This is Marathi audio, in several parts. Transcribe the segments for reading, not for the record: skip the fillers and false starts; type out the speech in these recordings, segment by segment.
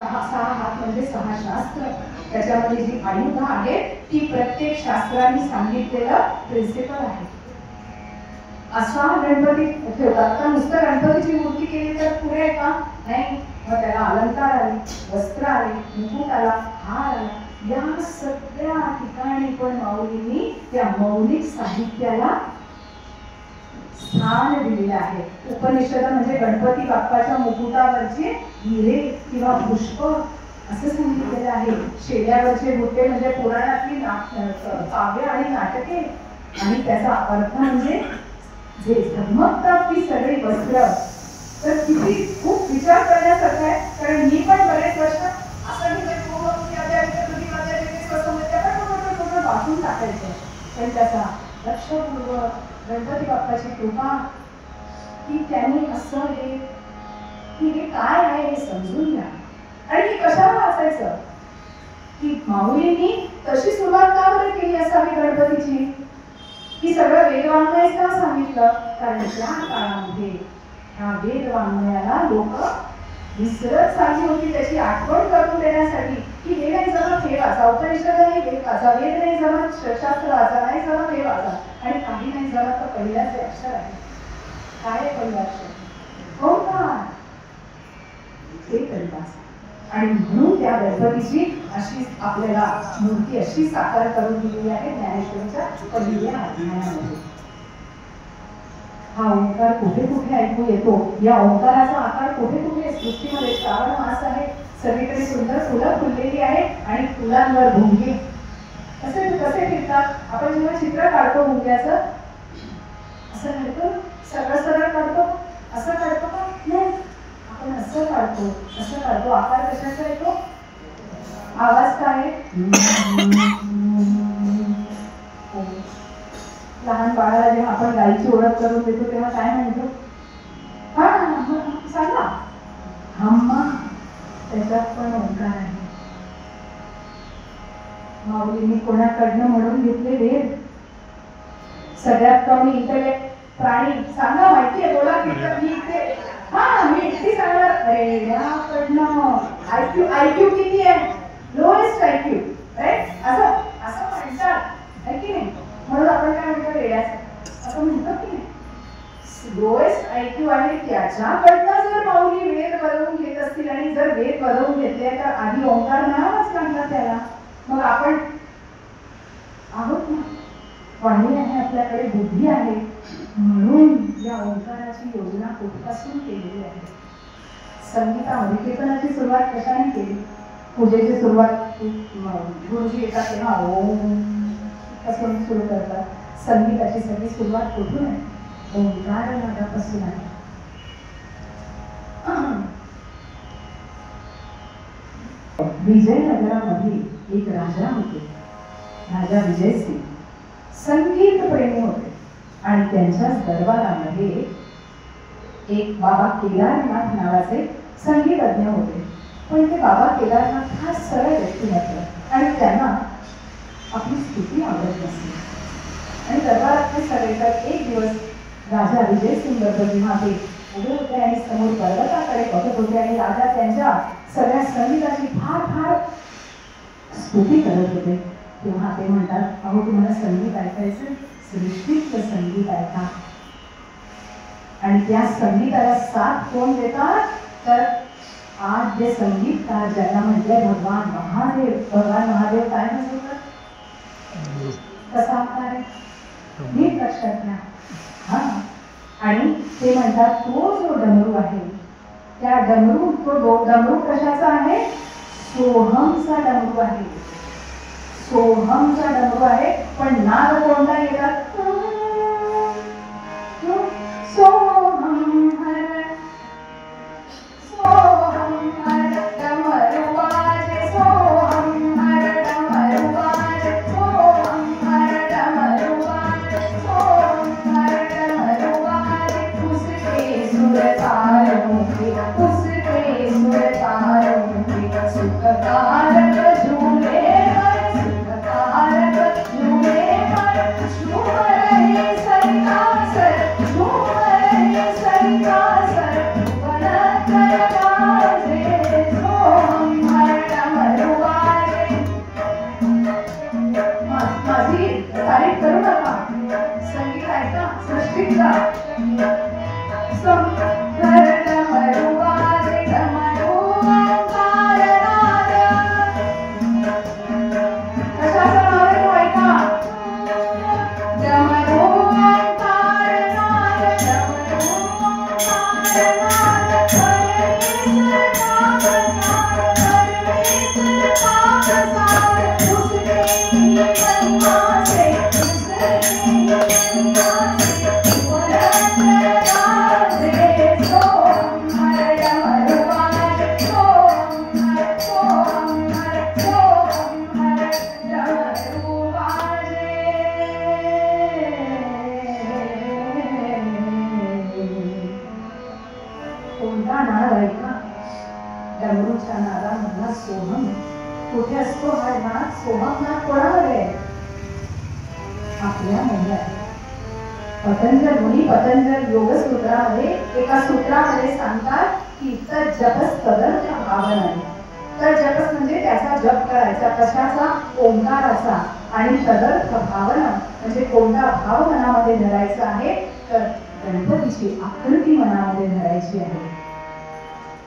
सहा हात म्हणजे सहा शास्त्र, त्याच्यामध्ये जी आयुध आहेत ती प्रत्येक शास्त्राने सांगितलेलं प्रिन्सिपल आहे. असा गणपती ठेवतात का? नुसतं गणपतीची मूर्ती केली तर पुरे आहे का? नाही. मग त्याला अलंकार आले, वस्त्र आले, मुकुट आला, हार आला. या सगळ्या ठिकाणी पण माऊलींनी त्या मौलिक साहित्याला स्थान दिलेलं आहे. उपनिषद म्हणजे गणपती बाप्पाच्या मुकुटावरचे हिरे किंवा पुष्प असं सांगितलेलं आहे. शेड्यावरचे बुट्टे म्हणजे पुराणातली काव्य आणि नाटके, आणि त्याचा अर्थ म्हणजे जे झगमगतात ती सगळी वस्त्र. तर किती खूप विचार करण्यासारखं आहे. कारण मी पण बरेच वर्ष असं वाचून टाकायचं, पण त्याचा लक्षपूर्वक गणपती बाप्पाची कृपा की त्यांनी असं हे की हे काय आहे हे समजून घ्या. आणि हे कशाला वाचायचं की माऊलींनी तशी सुरुवात का बरं केली असावी गणपतीची, की सगळं वेदवाङ्मय का सांगितलं? कारण त्या काळामध्ये ह्या वेदवाङ्मयाला लोक विसरत चालली होती. त्याची आठवण करून देण्यासाठी की हे नाही जमत हे वाचा, उपनिषद नाही हे वाचा, वेद नाही जमत शास्त्र वाचा, नाही जमत हे वाचा, आणि काही नाही जमत तर पहिल्याचे अक्षर आहे. काय पहिलं अक्षर? ओंकार. ते करीत. आणि म्हणून त्या गणपतीची अशी आपल्याला मूर्ती अशी साकार करून दिलेली आहे ज्ञानेश्वरीच्या पहिल्या अध्यायामध्ये. हा ओंकार कुठे कुठे ऐकू येतो? या ओंकाराचा आकार कुठे कुठे सृष्टीमध्ये? श्रावण मास आहे, सगळीकडे सुंदर फुलं फुललेली आहे आणि फुलांवर भुंगे कसे कसे फिरतात. आपण जेव्हा चित्र काढतो भुंग्याचं असं काढतो, सरळ सरळ काढतो, असं काढतो का? नाही, आपण असं काढतो, असं काढतो. आकार कशाचा येतो? आवाज काय? लहान बाळाला जेव्हा आपण गायीची ओळख करून देतो तेव्हा काय म्हणतो? हा सांगा. हम्मा. त्याच्यात पण ओंकार आहे. माऊलींनी कोणाकडनं म्हणून घेतले वेद? सगळ्यात कमी इंटेलेक्ट प्राणी सांगा, माहितीये? बोला मी एकटी सांगणार. रेड्याकडनं आयक्यू किती आहे? Lowest IQ, right? असं असं म्हणतात आहे की नाही? म्हणून आपण काय म्हणतो? रेड्याचं असं म्हणतो की नाही? लोएस्ट आयक्यू आहे. त्याच्याकडनं जर माऊली वेद बनवून घेत असतील आणि जर वेद बनवून घेतले तर आधी ओंकार नावाच लागला त्याला. मग आपण आहोत ना, वाणी आहे आपल्याकडे, बुद्धी आहे, म्हणून या ओंकाराची योजना कुठपासून केलेली आहे. संगीतामध्ये कीर्तनाची सुरुवात कशाने केली? पूजेची सुरुवात गुरुजी येतात तेव्हा ओम पासून सुरू करतात. संगीताची सगळी सुरुवात कुठून आहे? ओंकार नादापासून आहे. विजयनगरामध्ये एक राजा होते, राजा विजयसिंग. संगीत प्रेमी होते आणि त्यांच्याच दरबारामध्ये एक बाबा केदारनाथ नावाचे संगीतज्ञ होते. पण ते बाबा केदारनाथ हा सरळ व्यक्तिमत्व आणि त्यांना आपली स्तुती आवडत नसते. आणि दरबारातले सगळे तर एक दिवस राजा विजयसिंग बरोबर जेव्हा ते उभे होते आणि समोर पर्वताकडे बघत होते आणि राजा त्यांच्या सगळ्या संगीताची फार फार स्तुती करत होते, तेव्हा ते म्हणतात, अहो तुम्हाला संगीत ऐकायचं? सृष्टीतलं संगीत ऐका. आणि त्या संगीताला साथ कोण देतात? तर आज जे संगीतकार ज्यांना म्हटले भगवान महादेव. भगवान महादेव काय म्हणतात? कसा आकार आहे? नीट लक्षात घ्या. हा, आणि ते म्हणतात तो जो डमरू आहे त्या डमरू कशाचा आहे? सोहमचा डमरू आहे. सोहमचा डमरू आहे. पण नाद कोणता येतात? सोहम हर सोहम हर डमरू वाजे, सोहम हर डमरू वाजे, सोहम हर डमरू वाजे, सोहम हर डमरू वाजे. उसके सुर तारों उसके सुर तारों के सुख कारक झूले पर, सुख कारक झूले पर, झूम रहे सरितासर, झूम रहे सरितासर, बनकर बाजे सोहम सोहम कुठे असतो हा नाद? सोहम नाद कोणामध्ये आहे? आपल्या मनात. पतंजल योगसूत्रामध्ये एका सूत्रामध्ये सांगतात की तर जपस तदर्थ भावना. तर जपस म्हणजे त्याचा जप करायचा, कशाचा? ओंकाराचा. आणि तदर्थ भावना म्हणजे कोणता भाव मनामध्ये धरायचा आहे? तर गणपतीची आकृती मनामध्ये धरायची आहे.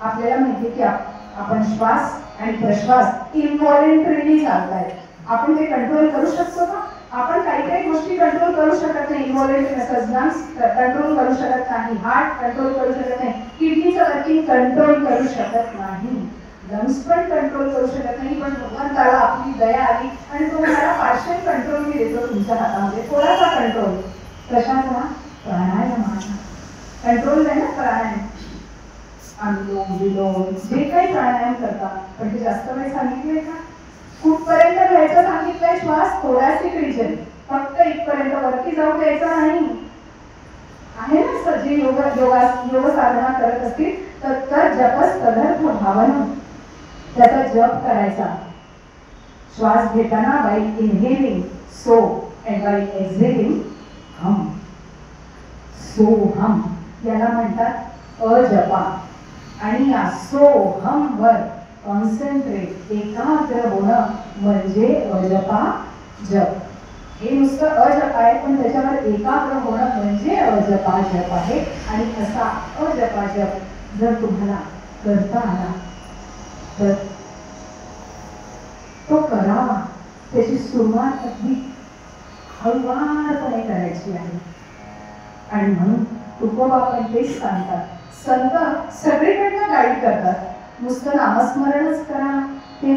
आपल्याला माहिती की आपण श्वास आणि प्रश्वास इनव्हॉलेंटरीली चालताय. आपण ते कंट्रोल करू शकतो का? आपण काही गोष्टी कंट्रोल करू शकत नाही. इनव्हॉलेंटरी लंग्स कंट्रोल करू शकत नाही, हार्ट कंट्रोल करू शकत नाही, किडनीचं वर्किंग कंट्रोल करू शकत नाही, लंग्स पण कंट्रोल करू शकत नाही. पण भगवंताला आपली दया आली आणि तो म्हणाला पार्शियल कंट्रोल मी देतो तुमच्या हातामध्ये, थोडासा कंट्रोल. कशाचा? प्राणायामाचा कंट्रोल आहे ना. प्राणायाम, अनुलोम विलोम जे काही प्राणायाम करतात, पण ते जास्त वेळ सांगितले का? कुठपर्यंत घ्यायचं सांगितलंय? श्वास थोड्याच रिजन, फक्त इथपर्यंत, वरती जाऊ द्यायचं नाही. आहे ना सजे योग साधना करत असतील तर जपस तदर्थ भावना, त्याचा जप करायचा. श्वास घेताना बाय इनहेलिंग सो अँड बाय एक्झेलिंग हम. सो हम याला म्हणतात अजपा. आणि या सो हम वर कॉन्सन्ट्रेट, एकाग्र होणं म्हणजे अजपा जप. हे नुसतं अजप आहे, पण त्याच्यावर एकाग्र होणं म्हणजे अजपा जप आहे. आणि असा अजपा जप जर तुम्हाला करता आला तर तो करावा. त्याची सुरुवात अगदी हळूवारपणे करायची आहे. आणि म्हणून तुकोबा पण तेच सांगतात, संत सगळीकडनं गाईड करतात. नुसतं नामस्मरणच करा, ते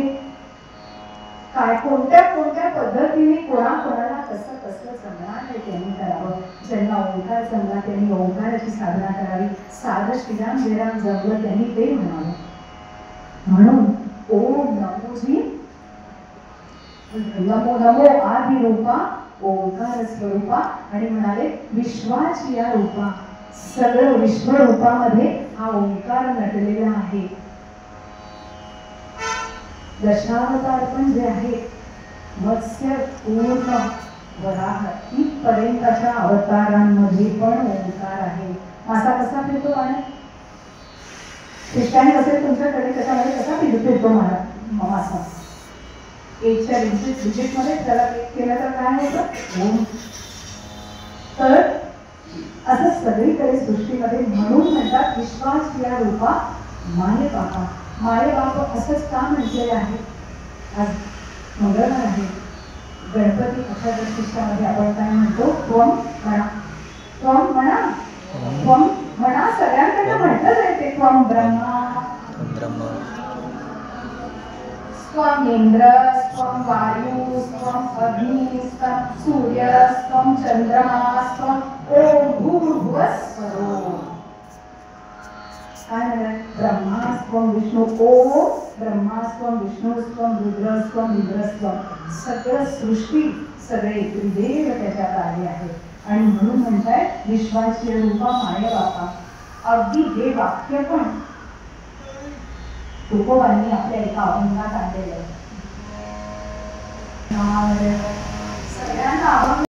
काय कोणत्या पद्धतीने कोणाला कसं जमणार आहे त्यांनी करावं. ज्यांना ओंकार जमला त्यांनी ओंकाराची साधना करावी. साधं श्रीराम जयराम जमलं त्यांनी ते म्हणावं. म्हणून ओम नमोजी नमो नमो आदि रूपा ओंकार स्वरूपा. आणि म्हणाले विश्वाची या रूपा, सगळं विश्वरूपामध्ये हा ओंकार नटलेला आहे. दशावतार पण जे आहे, मत्स्य पूर्ण वराह इथपर्यंतच्या अवतारांमध्ये पण ओंकार आहे. मासा कसा फिरतो पाण्यात? ख्रिस्तानी असेल तुमच्याकडे, त्याच्यामध्ये कसा फिरतो मासा? एकच्या डिजिटमध्ये त्याला एक केलं तर काय होतं? तर असं सगळीकडे सृष्टीमध्ये. म्हणून म्हणतात विश्वास या रूपा माये बापा. माये बाप असंच का म्हटलेलं आहे? आज मंगळवार आहे, गणपती अष्टदशीमध्ये आपण काय म्हणतो? त्वम म्हणा, त्वम म्हणा, त्वम म्हणा. सगळ्यांकडे म्हटलंच आहे ते. त्वम ब्रह्मा, त्वम इंद्र, त्वम वायू, त्वम अग्नि, त्वम सूर्य, त्वम चंद्रमा, त्वम ओम भूर्भुवस्वः. काय म्हणतात? ब्रह्मास्त्वम विष्णू ओम, ब्रह्मास्त्वम विष्णुस्त्वम रुद्रस्त्वम इंद्रस्त्वम. सगळं सृष्टी, सगळे त्रिदेव त्याच्यात आले आहेत. आणि म्हणून म्हणताय विश्वाची रूपा माय बापा. अगदी हे वाक्य पण तुकोबांनी आपल्या एका अभंगात आणलेलं आहे. सगळ्यांना अभंग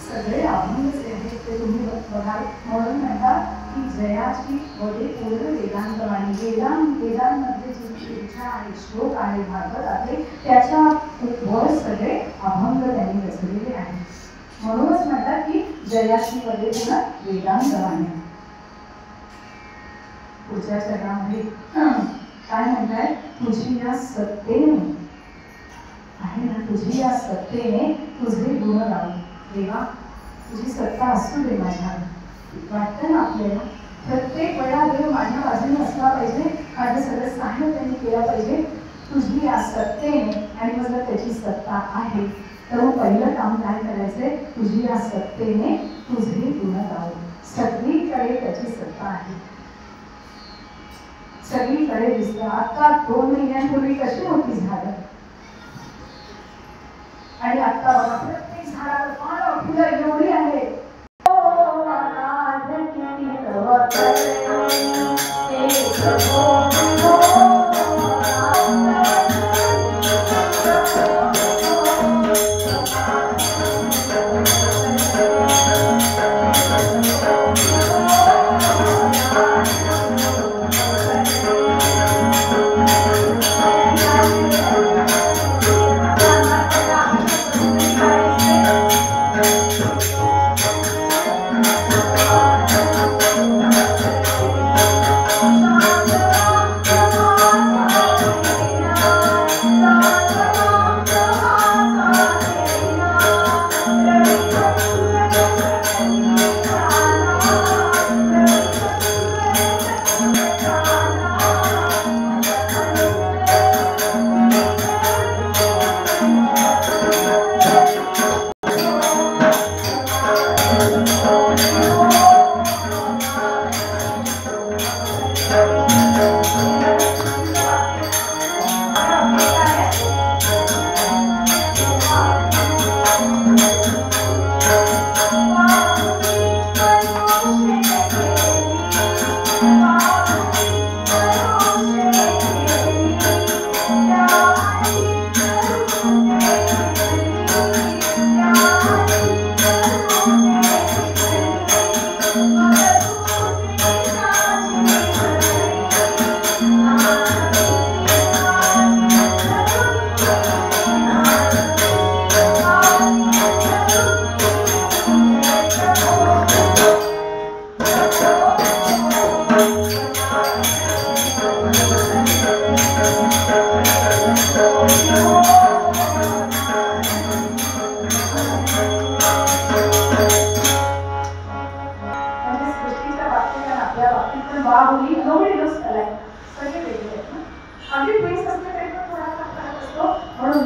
सगळे अभंग जे आहेत ते तुम्ही बघाल. म्हणून म्हणतात की जयाची वडे पूर्ण वेदांतवाणी. वेदांमध्ये जी ऊर्जा आणि श्लोक आणि भागवतातले त्याच्या वर सगळे अभंग त्यांनी रचलेले आहेत. म्हणूनच म्हणतात की जयाची वडे पूर्ण वेदांतवाणी. पुढच्या चरणामध्ये काय म्हणताय, तुझी या सत्तेने आहे ना, तुझी या सत्तेने तुझे गुण लावू. देवा तुझी सत्ता असू दे माझ्यावर. वाटतं ना आपल्याला प्रत्येक वेळा देव माझ्या बाजूने असला पाहिजे, माझं सगळं सहाय्य त्यांनी केलं पाहिजे तुझी या सत्तेने. आणि मग जर त्याची सत्ता आहे तर मग पहिलं काम काय करायचंय, तुझी या सत्तेने तुझे गुण लावू. सगळीकडे त्याची सत्ता आहे, सगळीकडे दिसतं. आता 2 महिन्यांपूर्वी कशी होती झाडं, आणि आता बघा प्रत्येक झाडावर पानं फुलं एवढी आहेत.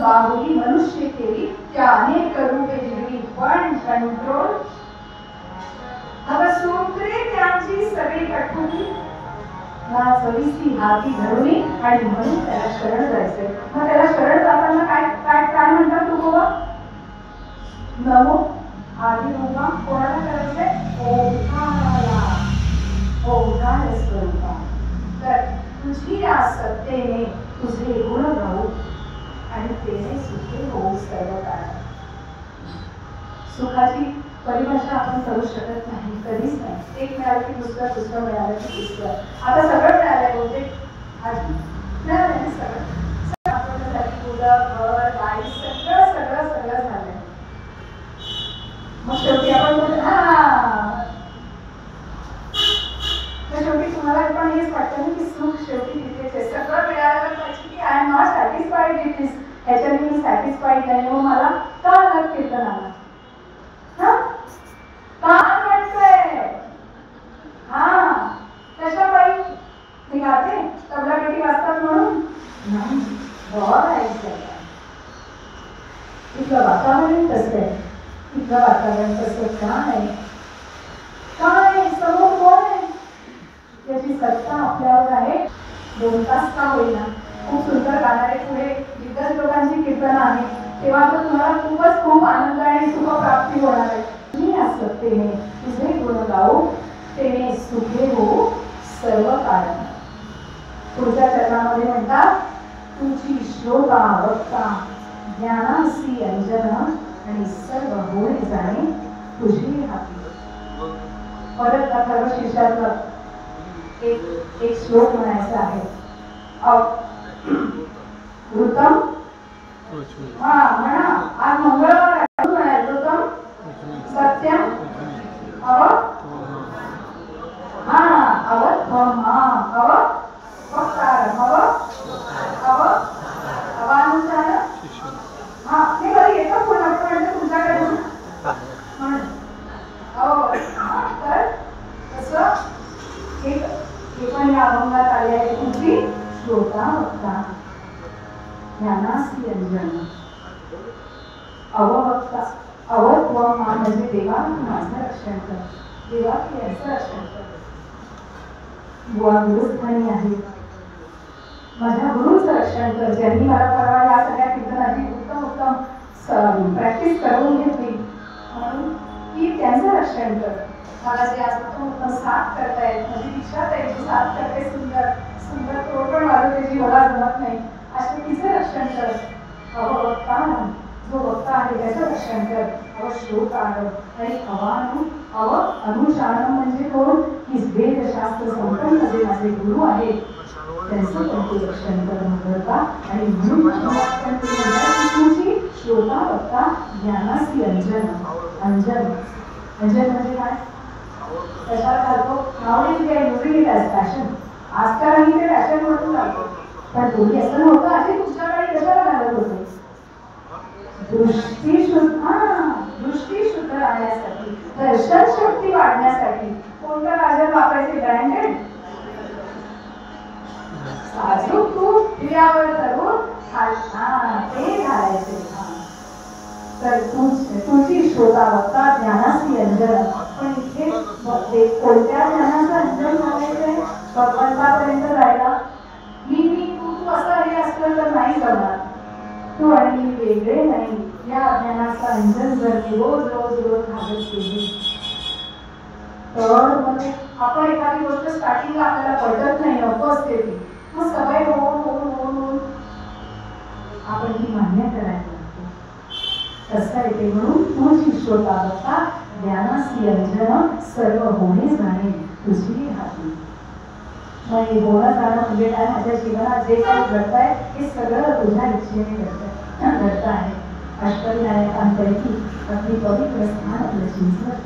बाहुली मनुष्य केली त्या अनेक रूपे दिली पण कंट्रोल सूत्रे त्यांची सगळी कठोरी ना सविस्ती हाती धरुनी. आणि म्हणून त्याला शरण जायचंय. मग त्याला शरण जाताना काय काय काय म्हणतात तुकोबा, नमो आधी रूपा कोणाला करायचंय, ओंकाराला, ओंकार स्वरूपा. तर तुझी या सत्तेने तुझे गुण गाऊ आणि तेने सुखे होऊ सर्व काळ. सुखाची परिभाषा आपण करू शकत नाही, कधीच नाही. एक मिळालं की दुसरं, दुसरं मिळालं की तिसरं. आता सगळं मिळालंय बहुतेक, आधी मिळालं सगळं. आपल्यासाठी मुलं, घर, गाडी सगळं सगळं सगळं झालंय. मग शेवटी आपण बोलतो शेवटी तुम्हाला पण हेच वाटतं ना की सुख शेवटी तिथेच आहे. सगळं मिळालं पाहिजे की I am not satisfied with this, ह्याच्याने मी सॅटिस्फाईड नाही. मग मला का लग कीर्तन आला, काय वाटतंय, कशा पायी मी गाते तबला पेटी वाजतात म्हणून नाही. इथलं वातावरण कसं आहे, इथलं वातावरण कसं काय, काय समोर कोण आहे, सत्ता आपल्यावर आहे. 2 तास का होईना खूप सुंदर गाणारे पुढे दिग्गज लोकांची कीर्तन आहे. तेव्हा तर तुम्हाला खूप आनंद आणि सुखप्राप्ती होणार आहे. मी असतेने तुझे गुण गाऊ, तेने सुखे हो सर्व कारण. पुढच्या चरणामध्ये म्हणतात, तुझी श्रोता वक्ता ज्ञानासी अंजन आणि सर्व होणे जाणे तुझी हाती. परत अथर्व शीर्षातला एक श्लोक म्हणायचा आहे. ऋतम म्हणा, आज मंगळवार आहे, म्हणायचं ऋतम सत्यम अभंगात आले आहे. तुझी श्रोता वक्ता ज्ञानासी अंजन अववक्ता. अवत्वम म्हणजे देवा तू माझं रक्षण कर, देवा तू यांचं रक्षण कर. बुवा गुरुस्थानी आहे, माझ्या गुरुचं रक्षण कर, ज्यांनी मला परवा या सगळ्या कीर्तनाची उत्तम प्रॅक्टिस करून घेतली म्हणून की त्यांचं रक्षण कर. मला जे आज उत्तम साथ करतायत, माझी दीक्षा त्यांची साथ करते, सुंदर सुंदर तोडण वाजवते जी मला जमत नाही, असे तिचं रक्षण कर. अववक्ता जो वक्ता आहे त्याचं रक्षण कर. अवश्लोकार आणि अनुशासन म्हणजे कोण की वेदशास्त्र संपन्न जे माझे गुरु आहेत त्यांचं पण तू रक्षण कर म्हणता. आणि म्हणून तुझी श्रोता वक्ता ज्ञानासी अंजन. अंजन अंजन म्हणजे काय? कशाला घालतो? नावडीच काय युजिंग इट ॲज फॅशन. आजकाल आम्ही ते फॅशन म्हणून घालतो, पण तुम्ही असं नव्हतं. आधी तुमच्याकडे कशाला घालत होते? दृष्टी शुद्ध राहण्यासाठी, दर्शन शक्ती वाढण्यासाठी. कोणतं काजल वापरायचे? ब्रँडेड साजूक तूप दिव्यावर तरुण ते घालायचे. तर तुझी श्रोता वक्ता ज्ञानासी अंजन. पण इथे कोणत्या ज्ञानाचं अंजन घालायचंय? भगवंतापर्यंत जायला. मी तू असं हे असलं तर नाही जमणार. तू आणि मी वेगळे नाही. या ज्ञानाचं अंजन जर मी रोज रोज रोज घालत केली तर मग आपण एखादी गोष्ट स्टार्टिंगला आपल्याला पटत नाही, नको असते ती, मग सवय होऊन आपण ती मान्य करायला लागतो. कसं आहे ते? म्हणून तुझी श्रोता वक्ता ज्ञानासी अंजन सर्व होणे जाणे तुझी हाती. मग होणं जाणं म्हणजे काय? माझ्या जीवनात जे काही घडत आहे हे सगळं तुझ्या इच्छेने घडत आहे. अष्टविनायकांपैकी अगदी पवित्र स्थान आपलं चिंचवड.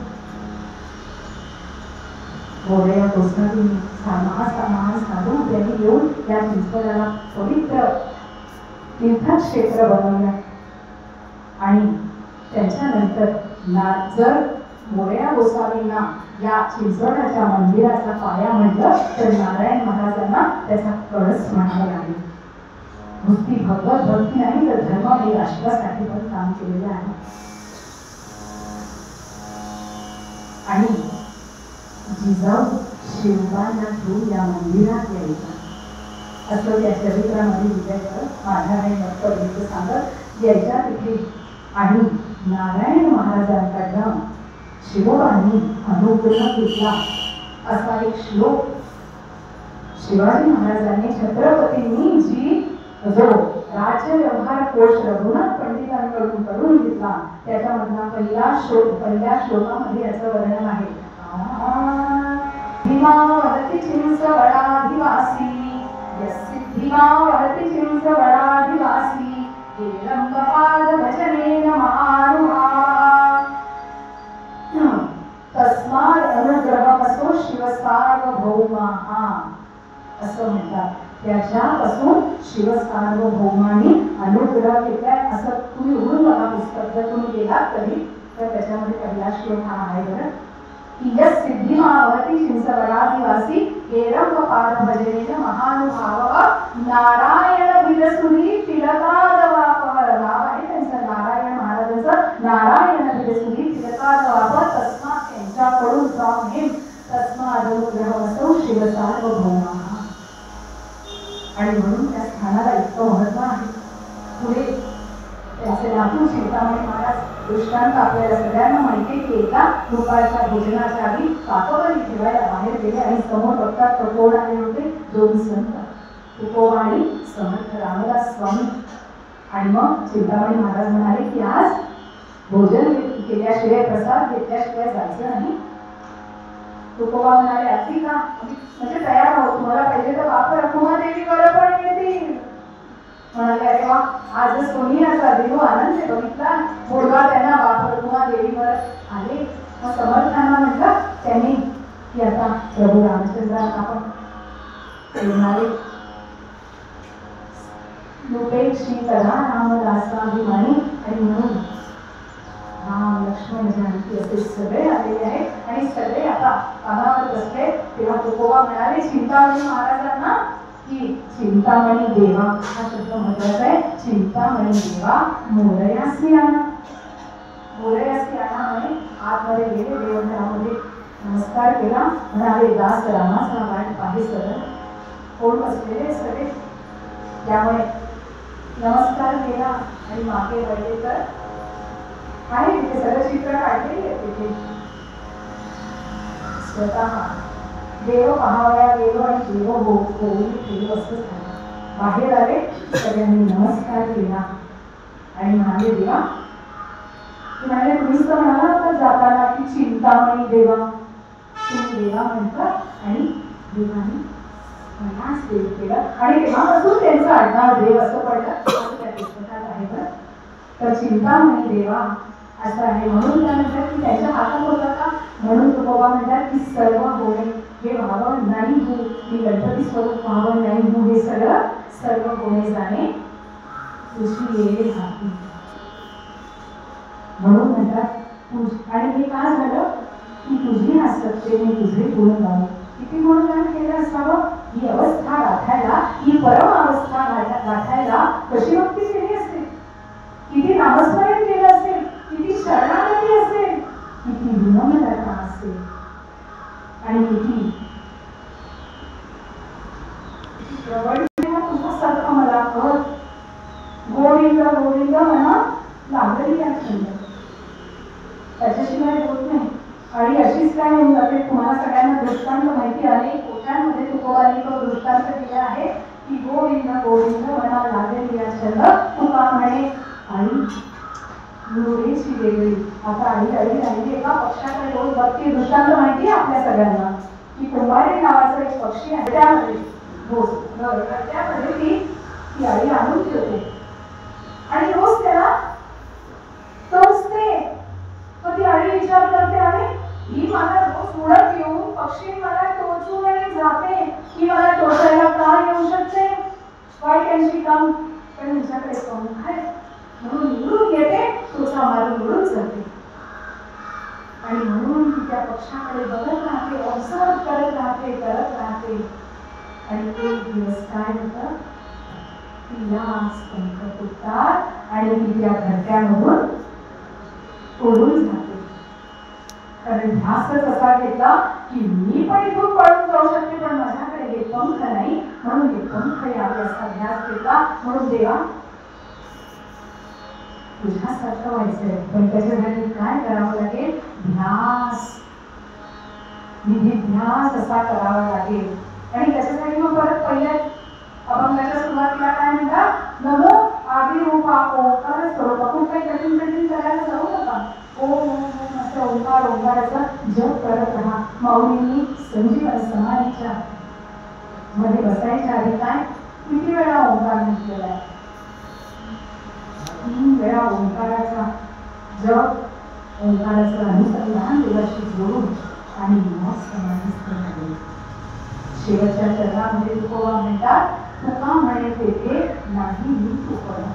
गोड्या गोसावींनी महान साधू त्यांनी येऊन या चिंचवडाला पवित्र तीर्थक्षेत्र बनवलं. आणि त्याच्यानंतर जर मोरया गोसावींना या चिंचवडाच्या मंदिराचा पाया म्हटलं तर नारायण महाराजांना त्याचा कळस म्हणायला लागेल. नुसती भगवत भक्ती नाही तर धर्म आणि राष्ट्रासाठी पण काम केलेलं आहे. आणि जिजाऊ शिवबांना घेऊन या मंदिरात यायचा असं त्या चरित्रामध्ये विजयकर माधवराय डॉक्टर सांगत यायच्या तिथे. आणि नारायण महाराजांकडनं शिवबांनी अनुग्रह घेतला असा एक श्लोक शिवाजी महाराजांनी छत्रपतींनी जो राज्य व्यवहार कोश रघुनाथ पंडितांकडून करून घेतला त्याच्यामधला पहिल्या श्लोकामध्ये याचं वर्णन आहे. भीमावहति चिंचवडाधिवासी भीमावहति चिंचवडाधिवासी रंगपाद भजनेन महानुभावा तस्माद अनुग्रहमसो शिव सार्वभौमाः असं म्हणतात. त्याच्यापासून शिव सार्वभौमांनी अनुग्रह घेतलाय असं तुम्ही उघडून बघा पुस्तक जर तुम्ही गेलात कधी तर त्याच्यामध्ये पहिला श्लोक हा आहे बरं की यस् सिद्धिमावहति चिंचवडाधिवासी हेरंगपाद भजनेन महानुभावः नारायण विदसुरी तिलकादवापः. नाव आहे त्यांचं नारायण महाराजांचं. नारायण विदसुरी तिलकादवापः तस्मात् त्यांच्याकडून फ्रॉम हिम तस्माद अनुग्रहमसो शिव सार्वभौमा. आणि म्हणून त्या स्थानाला इतकं महत्व आहे. पुढे त्यांचे नातू चिंतामणी महाराज दृष्टांत आपल्याला सगळ्यांना माहिती की एका दुपारच्या भोजनाच्या आधी पाकवरी ठेवायला बाहेर गेले आणि समोर बघतात तर कोण आले होते? दोन संत, तुकोबा आणि समर्थ रामदास स्वामी. आणि मग चिंतामणी महाराज म्हणाले की आज भोजन केल्याशिवाय, प्रसाद घेतल्याशिवाय जायचं नाही. तुकोबा म्हणाले अति का? म्हणजे तयार आहोत, तुम्हाला पाहिजे तर वापर कुमादेवीकडे पण येतील. म्हणाले अरे वा, आजच कोणी असा देव आनंद बघितला. बोलवा त्यांना वापर कुमादेवीवर आले. मग समर्थांना म्हटलं त्यांनी की आता प्रभू रामचंद्रांना आपण म्हणाले लोपेक्षी करा रामदासाभिमानी. आणि म्हणून राम लक्ष्मण जानकी असे सगळे आलेले आहेत आणि सगळे आता कानावर बसले. तेव्हा तुकोबा म्हणाले चिंतामणी महाराजांना की चिंतामणी देवा, हा शब्द महत्वाचा आहे. चिंतामणी देवा मोरयासी आणा. मोरयासी आणा म्हणे आतमध्ये गेले, देवघरामध्ये नमस्कार केला. म्हणाले दास रामाचा वाट पाहे सरळ. कोण बसलेले सगळे, त्यामुळे नमस्कार केला आणि मागे वळले तर आहे तिथे सगळं चित्र काढलेले आहे. तिथे स्वतः देव पाहावया गेलो आणि देव होऊन गेलो असं झालं. बाहेर आले, सगळ्यांनी नमस्कार केला आणि म्हणाले देवा, म्हणाले तुम्हीच तर म्हणाला होता जाताना की चिंतामणी देवा, तुम्ही देवा म्हणता आणि देवाने मनास देव केलं. आणि तेव्हापासून त्यांचं आडनाव देव असं पडलं असं त्या पुस्तकात आहे. तर चिंतामणी देवा असं आहे. म्हणून त्या म्हणतात की त्यांच्या हातात होता का? म्हणून तुकोबा म्हणतात की सर्व होणे हे व्हावं नाही हो, मी गणपती स्वरूप व्हावं नाही हो, हे सगळं सर्व होणे जाणे तुझी येणे हाती. म्हणून म्हणतात आणि हे का झालं की तुझी आसक्तीने तुझे गुणगान. किती गुणगान केलं असावं? ही अवस्था गाठायला, ही परम अवस्था गाठायला कशी भक्ती केली असेल, किती नामस्मरण केलं असेल, किती शरणागती असेल, किती विनम्रता असेल आणि किती तुझ्यासारखं मला कर. गोविंद गोविंद म्हणा लागली या छंद, त्याच्याशिवाय होत नाही. आणि अशीच काय होऊन जाते. तुम्हाला सगळ्यांना दृष्टांत माहिती आहे. कोट्यांमध्ये तुकोबांनी तो दृष्टांत दिला आहे की गोविंद गोविंद म्हणा लागली या छंद. तुका म्हणे आणि मुळेची वेगळी. आता आई आई राहिली एका पक्षाकडे रोज बघते. दृष्टांत माहिती आहे आपल्या सगळ्यांना की कुंभारे नावाचा एक पक्षी आहे, त्यामध्ये त्यामध्ये ती आई आणून ठेवते आणि रोज त्याला टोचते. मग ती आई विचार करते आणि ही मला रोज उडत येऊन पक्षी मला टोचून आणि जाते, ही मला टोचायला का येऊ शकते? काय त्यांची काम? पण हिच्याकडे पंख आहे म्हणून उडून येते, टोचा मारून उडून जाते. आणि म्हणून ती त्या पक्षाकडे बघत राहते, ऑब्झर्व करत राहते. आणि एक दिवस काय होतं, तिलाच पंख फुटतात आणि ती त्या घरट्यामधून उडून जाते. कारण ध्यासच असा घेतला की मी पण इथून पळून जाऊ शकते, पण माझ्याकडे हे पंख नाही, म्हणून हे पंख यावे असा ध्यास घेतला. म्हणून देवा तुझ्यासारखं व्हायचंय, पण त्याच्यासाठी काय करावं लागेल? ध्यास, निधिध्यास असा करावा लागेल. आणि त्याच्यासाठी मग परत पहिल्या अभंगाच्या सुरुवातीला काय म्हणतात? नमो आदिरूपा ओंकार स्वरूप. आपण काही कठीण करायला जाऊ नका. ओम असं ओंकार ओंकाराचा जप करत राहा. माऊलींनी संजीवन समाधीच्या मध्ये बसायच्या आधी काय किती वेळा ओंकार म्हटलेला आहे? 3 वेळा ओंकाराचा जप, ओंकाराचं अनुसंधान देवाशी जोडून आणि मग समाधीस्थ झाले. शेवटच्या चरणामध्ये तुकोबा म्हणतात तुका म्हणे तेथे नाही मी तुकोबा.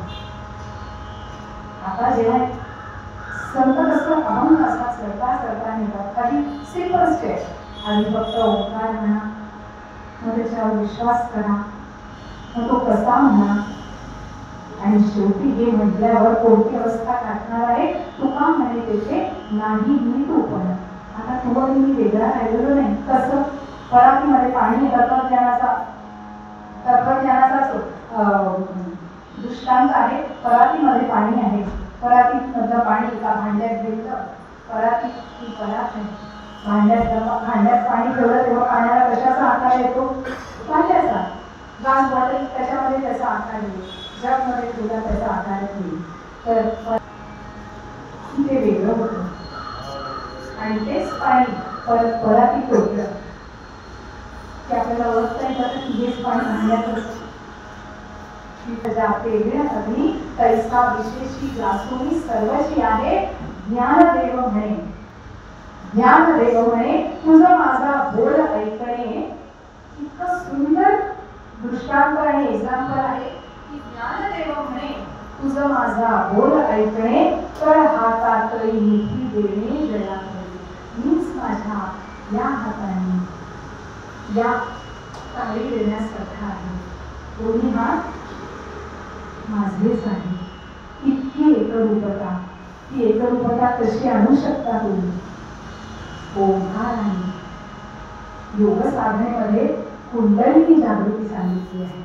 आता जेव्हा संत कसं अभंग असा चढता नेतात, काही सिंपल स्टेप आणि फक्त ओंकार म्हणा, मग त्याच्यावर विश्वास करा, मग तो कसा म्हणा आणि शेवटी हे म्हटल्यावर कोणती अवस्था गाठणार आहे? तुका म्हणे तेथे नाही मी तुकोबा. आता तुला मी वेगळा राहिलेलो नाही. कसं? परातीमध्ये पाणी तत्वज्ञानाचा दृष्टांत आहे. परातीमध्ये पाणी आहे. परातीमधलं पाणी एका भांड्यात घेतलं. पराती ही परात आहे. भांड्यात पाणी ठेवलं तेव्हा पाण्याला कशाचा आकार येतो? भांड्याचा. ग्लास बॉटल त्याच्यामध्ये त्याचा आकार येईल. जगमध्ये ठेवला त्याचा आकार येईल. तर ते वेगळं होतं आणि तेच पाणी परत परातीत ठेवलं की आपल्याला ओळखता येतं की हेच पाणी भांड्यातच जाते अग्नी तैसा विशेषी ग्रासोनी सर्वची आहे ज्ञानदेव म्हणे. ज्ञानदेव म्हणे तुझं माझा बोल ऐकणे. इतकं सुंदर दृष्टांत आणि एक्झाम्पल आहे की ज्ञानदेव म्हणे तुझं माझा बोल ऐकणे. तर हातातही मिठी देणे जयाकडे. मीच माझ्या या हाताने या ताळी देण्यासारखा आहे. दोन्ही हात माझेच आहे. इतकी एकरूपता. ती एकरूपता कशी आणू शकता तुम्ही? ओंकार आहे. योग साधनेमध्ये कुंडलिनी जागृती सांगितली आहे.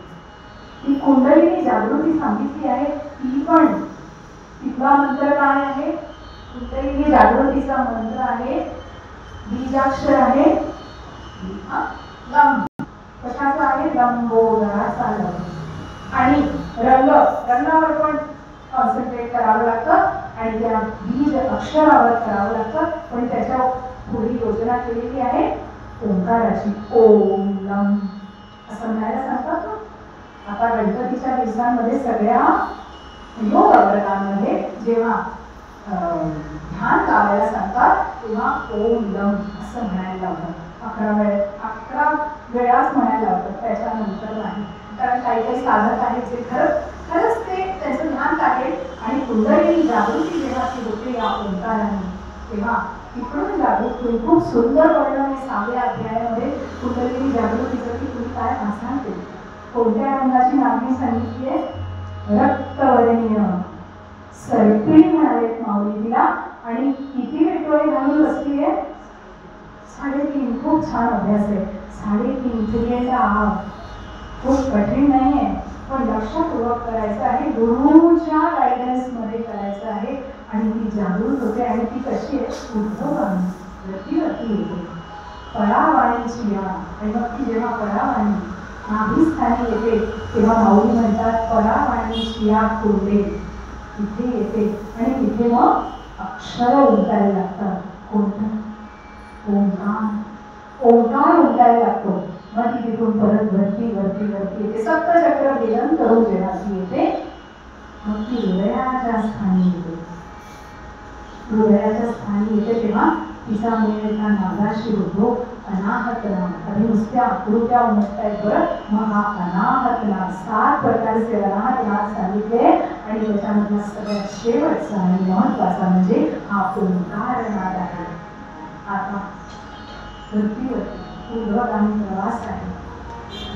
ती कुंडलिनी जागृती सांगितली आहे. ती पण तिथला मंत्र काय आहे? कुंडलिनी जागृतीचा मंत्र आहे बीजाक्षर आहे लंब. कशाचा आहे? लंबोदराचा लंब. आणि रंगावर पण कॉन्सन्ट्रेट करावं लागतं आणि त्या बीज अक्षरावर करावं लागतं. पण त्याच्या पुढे योजना केलेली आहे ओंकाराची. ओम लम असं म्हणायला सांगतात ना. आता गणपतीच्या दिवसांमध्ये सगळ्या योग वर्गांमध्ये जेव्हा ध्यान लावायला सांगतात तेव्हा ओम लम असं म्हणायला लावतात. 11 वेळाच म्हणायला लावतात. त्याच्यानंतर नाही. कारण काही साधक आहेत जे खरंच ते त्याचं ध्यान टाकेल आणि कुंडलिनी जागृती जेव्हा ती होते या ओंकाराने तेव्हा तिकडून जागृत होईल. खूप सुंदर वर्णन आहे 6व्या अध्यायामध्ये कुंडलिनी जागृतीचं की तुम्ही काय सांगते. कोणत्या रंगाची नागरी सांगितली आहे? रक्तवर्णीय. सरपिळी म्हणालेत माऊली तिला. आणि किती वेटोळे घालून बसली आहे? 3.5. खूप छान अभ्यास आहे. 3.5 सूर्याचा आव खूप कठीण नाही आहे पण लक्षपूर्वक करायचं आहे. गुरुच्या गायडन्स मध्ये करायचं आहे आणि ती जागृत होते. आणि ती कशी आहे? उद्धवाणी वरती येते. परावाणीची या. आणि मग ती जेव्हा परावाणी नाभिस्थानी येते तेव्हा माऊली म्हणतात परावाणीची या कुंडे तिथे येते. आणि तिथे मग अक्षर उमटायला लागतात. कोणतं? ओंकार. ओंकार उमटायला लागतो. मग ती तिथून परत वरती येते. सप्तचक्र मिलन करून जेव्हा ती येते मग ती हृदयाच्या स्थानी येते. हृदयाच्या स्थानी येते तेव्हा तिचा मेळता नागाशी होतो. अनाहत नाम. आणि नुसत्या आकृत्या उमटतायत बरं. मग हा अनाहत नाम 7 प्रकारचे अनाहत नाम सांगितले. आणि त्याच्यामधला सगळ्यात शेवटचा आणि महत्वाचा म्हणजे हा ओंकार नाद आहे. आता वरती ऊर्ध्वगामी प्रवास आहे.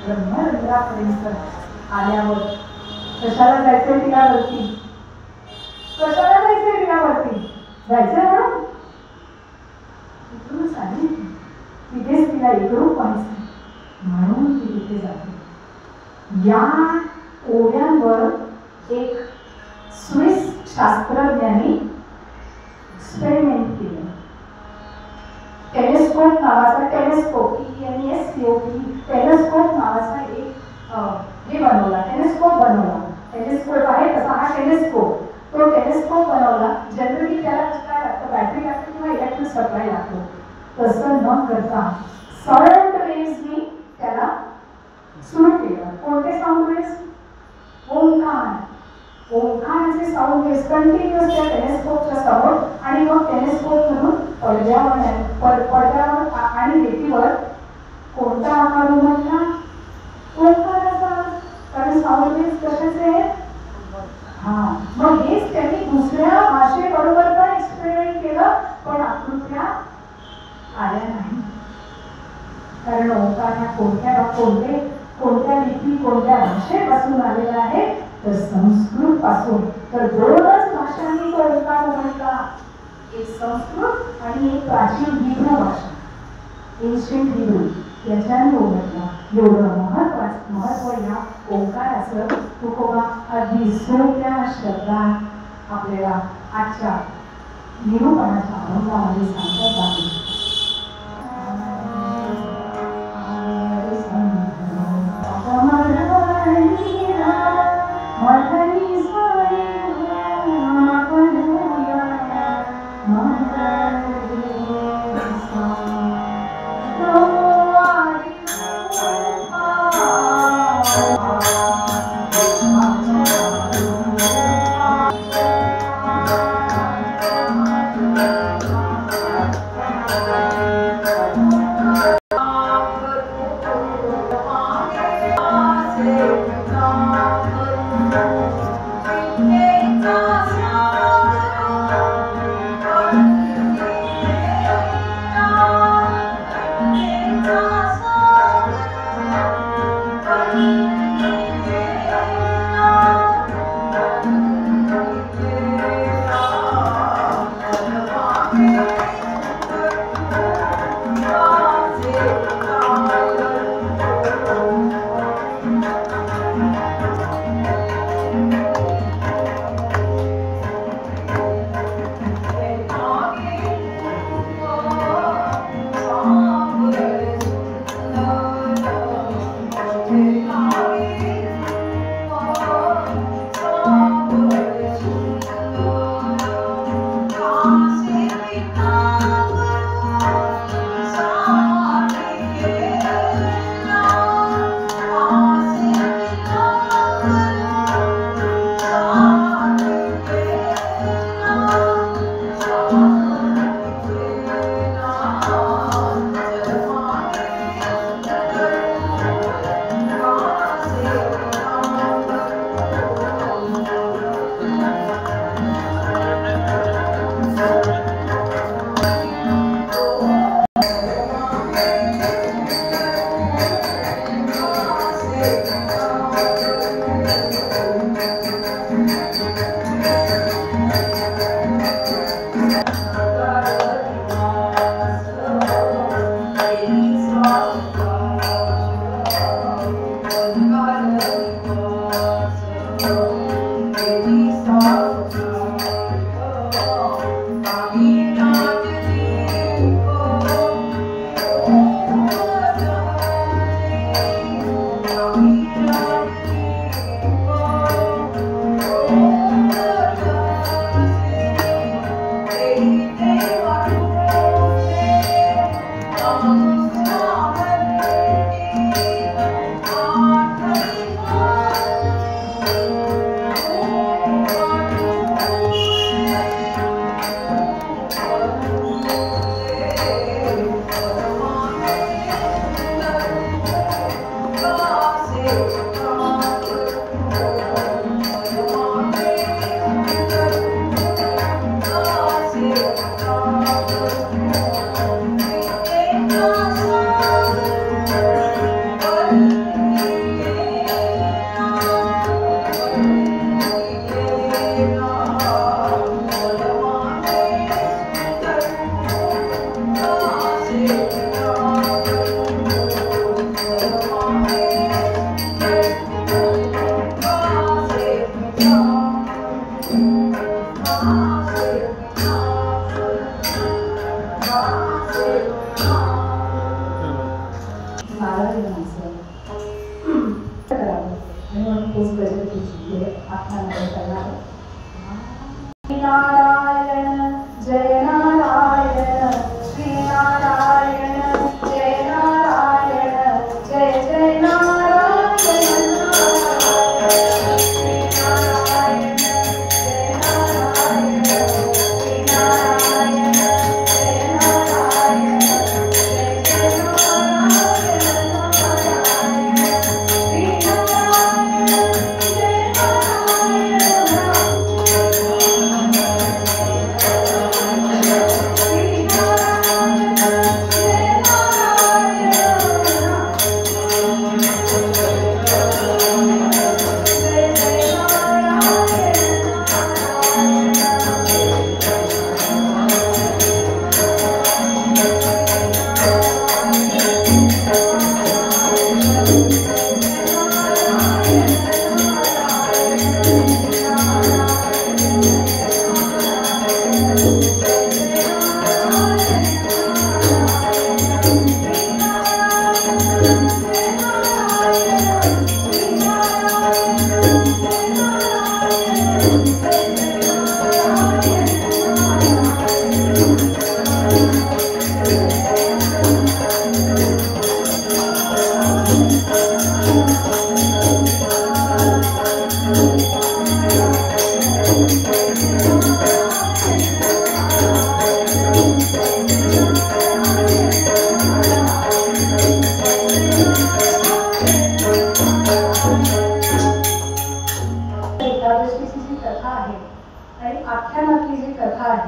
ब्रह्मरंध्रापर्यंत आल्यावर कशाला जायचंय तिला वरती? कशाला जायचंय तिला वरती? जायचंय म्हणून इकडून आली. तिथेच तिला एकरूप व्हायचं म्हणून ती तिथे जाते. या ओढ्यांवर एक स्विस शास्त्रज्ञांनी एक्सपेरिमेंट केलं. टेलिस्कोप नावाचा टेलिस्कोप नावाचा एक हे बनवला. टेलिस्कोप आहे तसा हा टेलिस्कोप. तो टेलिस्कोप बनवला. जनरली त्याला काय लागतं? बॅटरी लागते किंवा इलेक्ट्रिक सप्लाय लागतो. तसं न करता साऊंड वेव्हनी त्याला सुरू केलं. कोणते साऊंड वेव्स? ओंकार. ओंकाराचे साऊंड वेव्स कंटिन्युअस त्या टेलिस्कोपच्या समोर. आणि मग टेलिस्कोप मधून पडद्यावर आणि रेतीवर कोणता आकार उमटला? ओंकाराचा. कारण साऊंड वेव्स कशाचे आहेत? मग हेच त्यांनी दुसऱ्या भाषेबरोबर पण एक्सपेरिमेंट केलं पण आकृत्या आल्या नाही. कारण ओंकार ह्या कोणत्या लिपी कोणत्या भाषेपासून आलेला आहे? तर संस्कृत पासून. तर 2च भाषांनी तो ओंकार म्हटला. एक संस्कृत आणि एक प्राचीन हिब्रू भाषा. Ancient Hebrew. याच्याने ओळखला. एवढं महत्व या ओंकाराचं तुकोबा अगदी सोप्या शब्दात आपल्याला आजच्या निरूपणाच्या अभंगामध्ये सांगत आहे.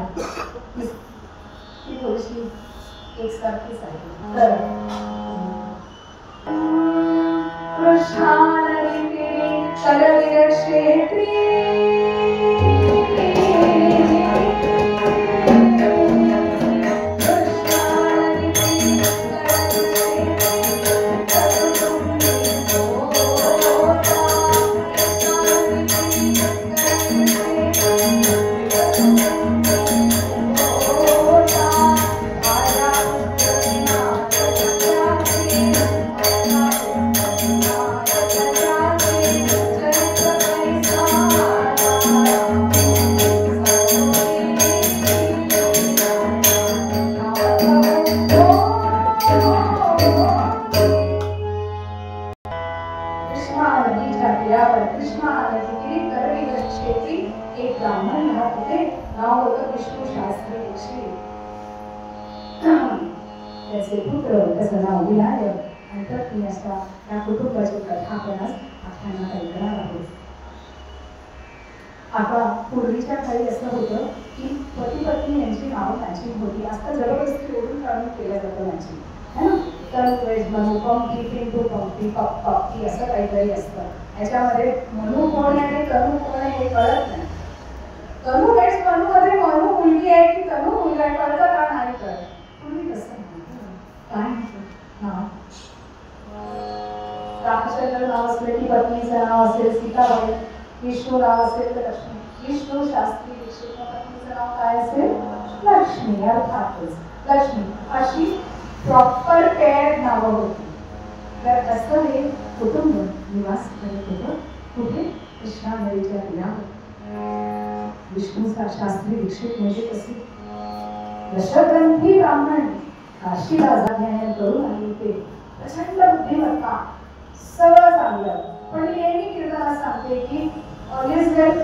आहे ती थोडीशी एकसारखीच आहे. तर आता पूर्वीच्या काळी असं होतं की पती पत्नी यांची नावं मॅचिंग होती. आता जबरदस्ती ओढून काढून केलं जातं मॅचिंग, है ना. तर वेज मनू पंक्ती पिंटू पंक्ती पप्पी असं काहीतरी असतं. याच्यामध्ये मनू कोण आहे आणि तनू कोण आहे हे कळत नाही. तनू वेज मनूमध्ये मनू मुलगी आहे की तनू मुलगा आहे कळतं का नाही कळत. पूर्वी कसं काय नाव रामचंद्र नाव असले की पत्नीचं नाव असेल सीताबाई, विष्णू नाव असेल तर लक्ष्मी. विष्णू शास्त्री दीक्षित पत्नीचं नाव काय असेल लक्ष्मी. अर्थातच लक्ष्मी अशी प्रॉपर पेअर नावं होती. तर असं हे कुटुंब निवास करत होतं कुठे कृष्णा नदीच्या तीरावर. विष्णूचा शास्त्री दीक्षित म्हणजे कसे दशग्रंथी ब्राह्मण काशीला जाण्याने करून आले होते. प्रचंड बुद्धिमत्ता सगळं चांगलं. पण नेहमी कीर्तनात सांगते की always well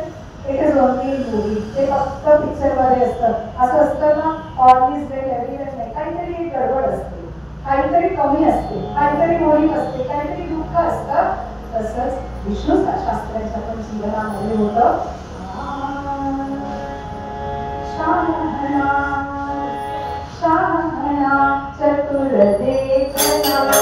it is only movie. ते फक्त पिक्चरमध्ये असतं. असं असतं ना ऑलवेज वेल एव्हरीवेअर नाही. काहीतरी एक गडबड असते, काहीतरी कमी असते, काहीतरी मोहीम असते, काहीतरी दुःख असतं. तसंच विष्णू शास्त्राच्या पण जीवनामध्ये होतं. शहाणा शहाणा चतुर देखना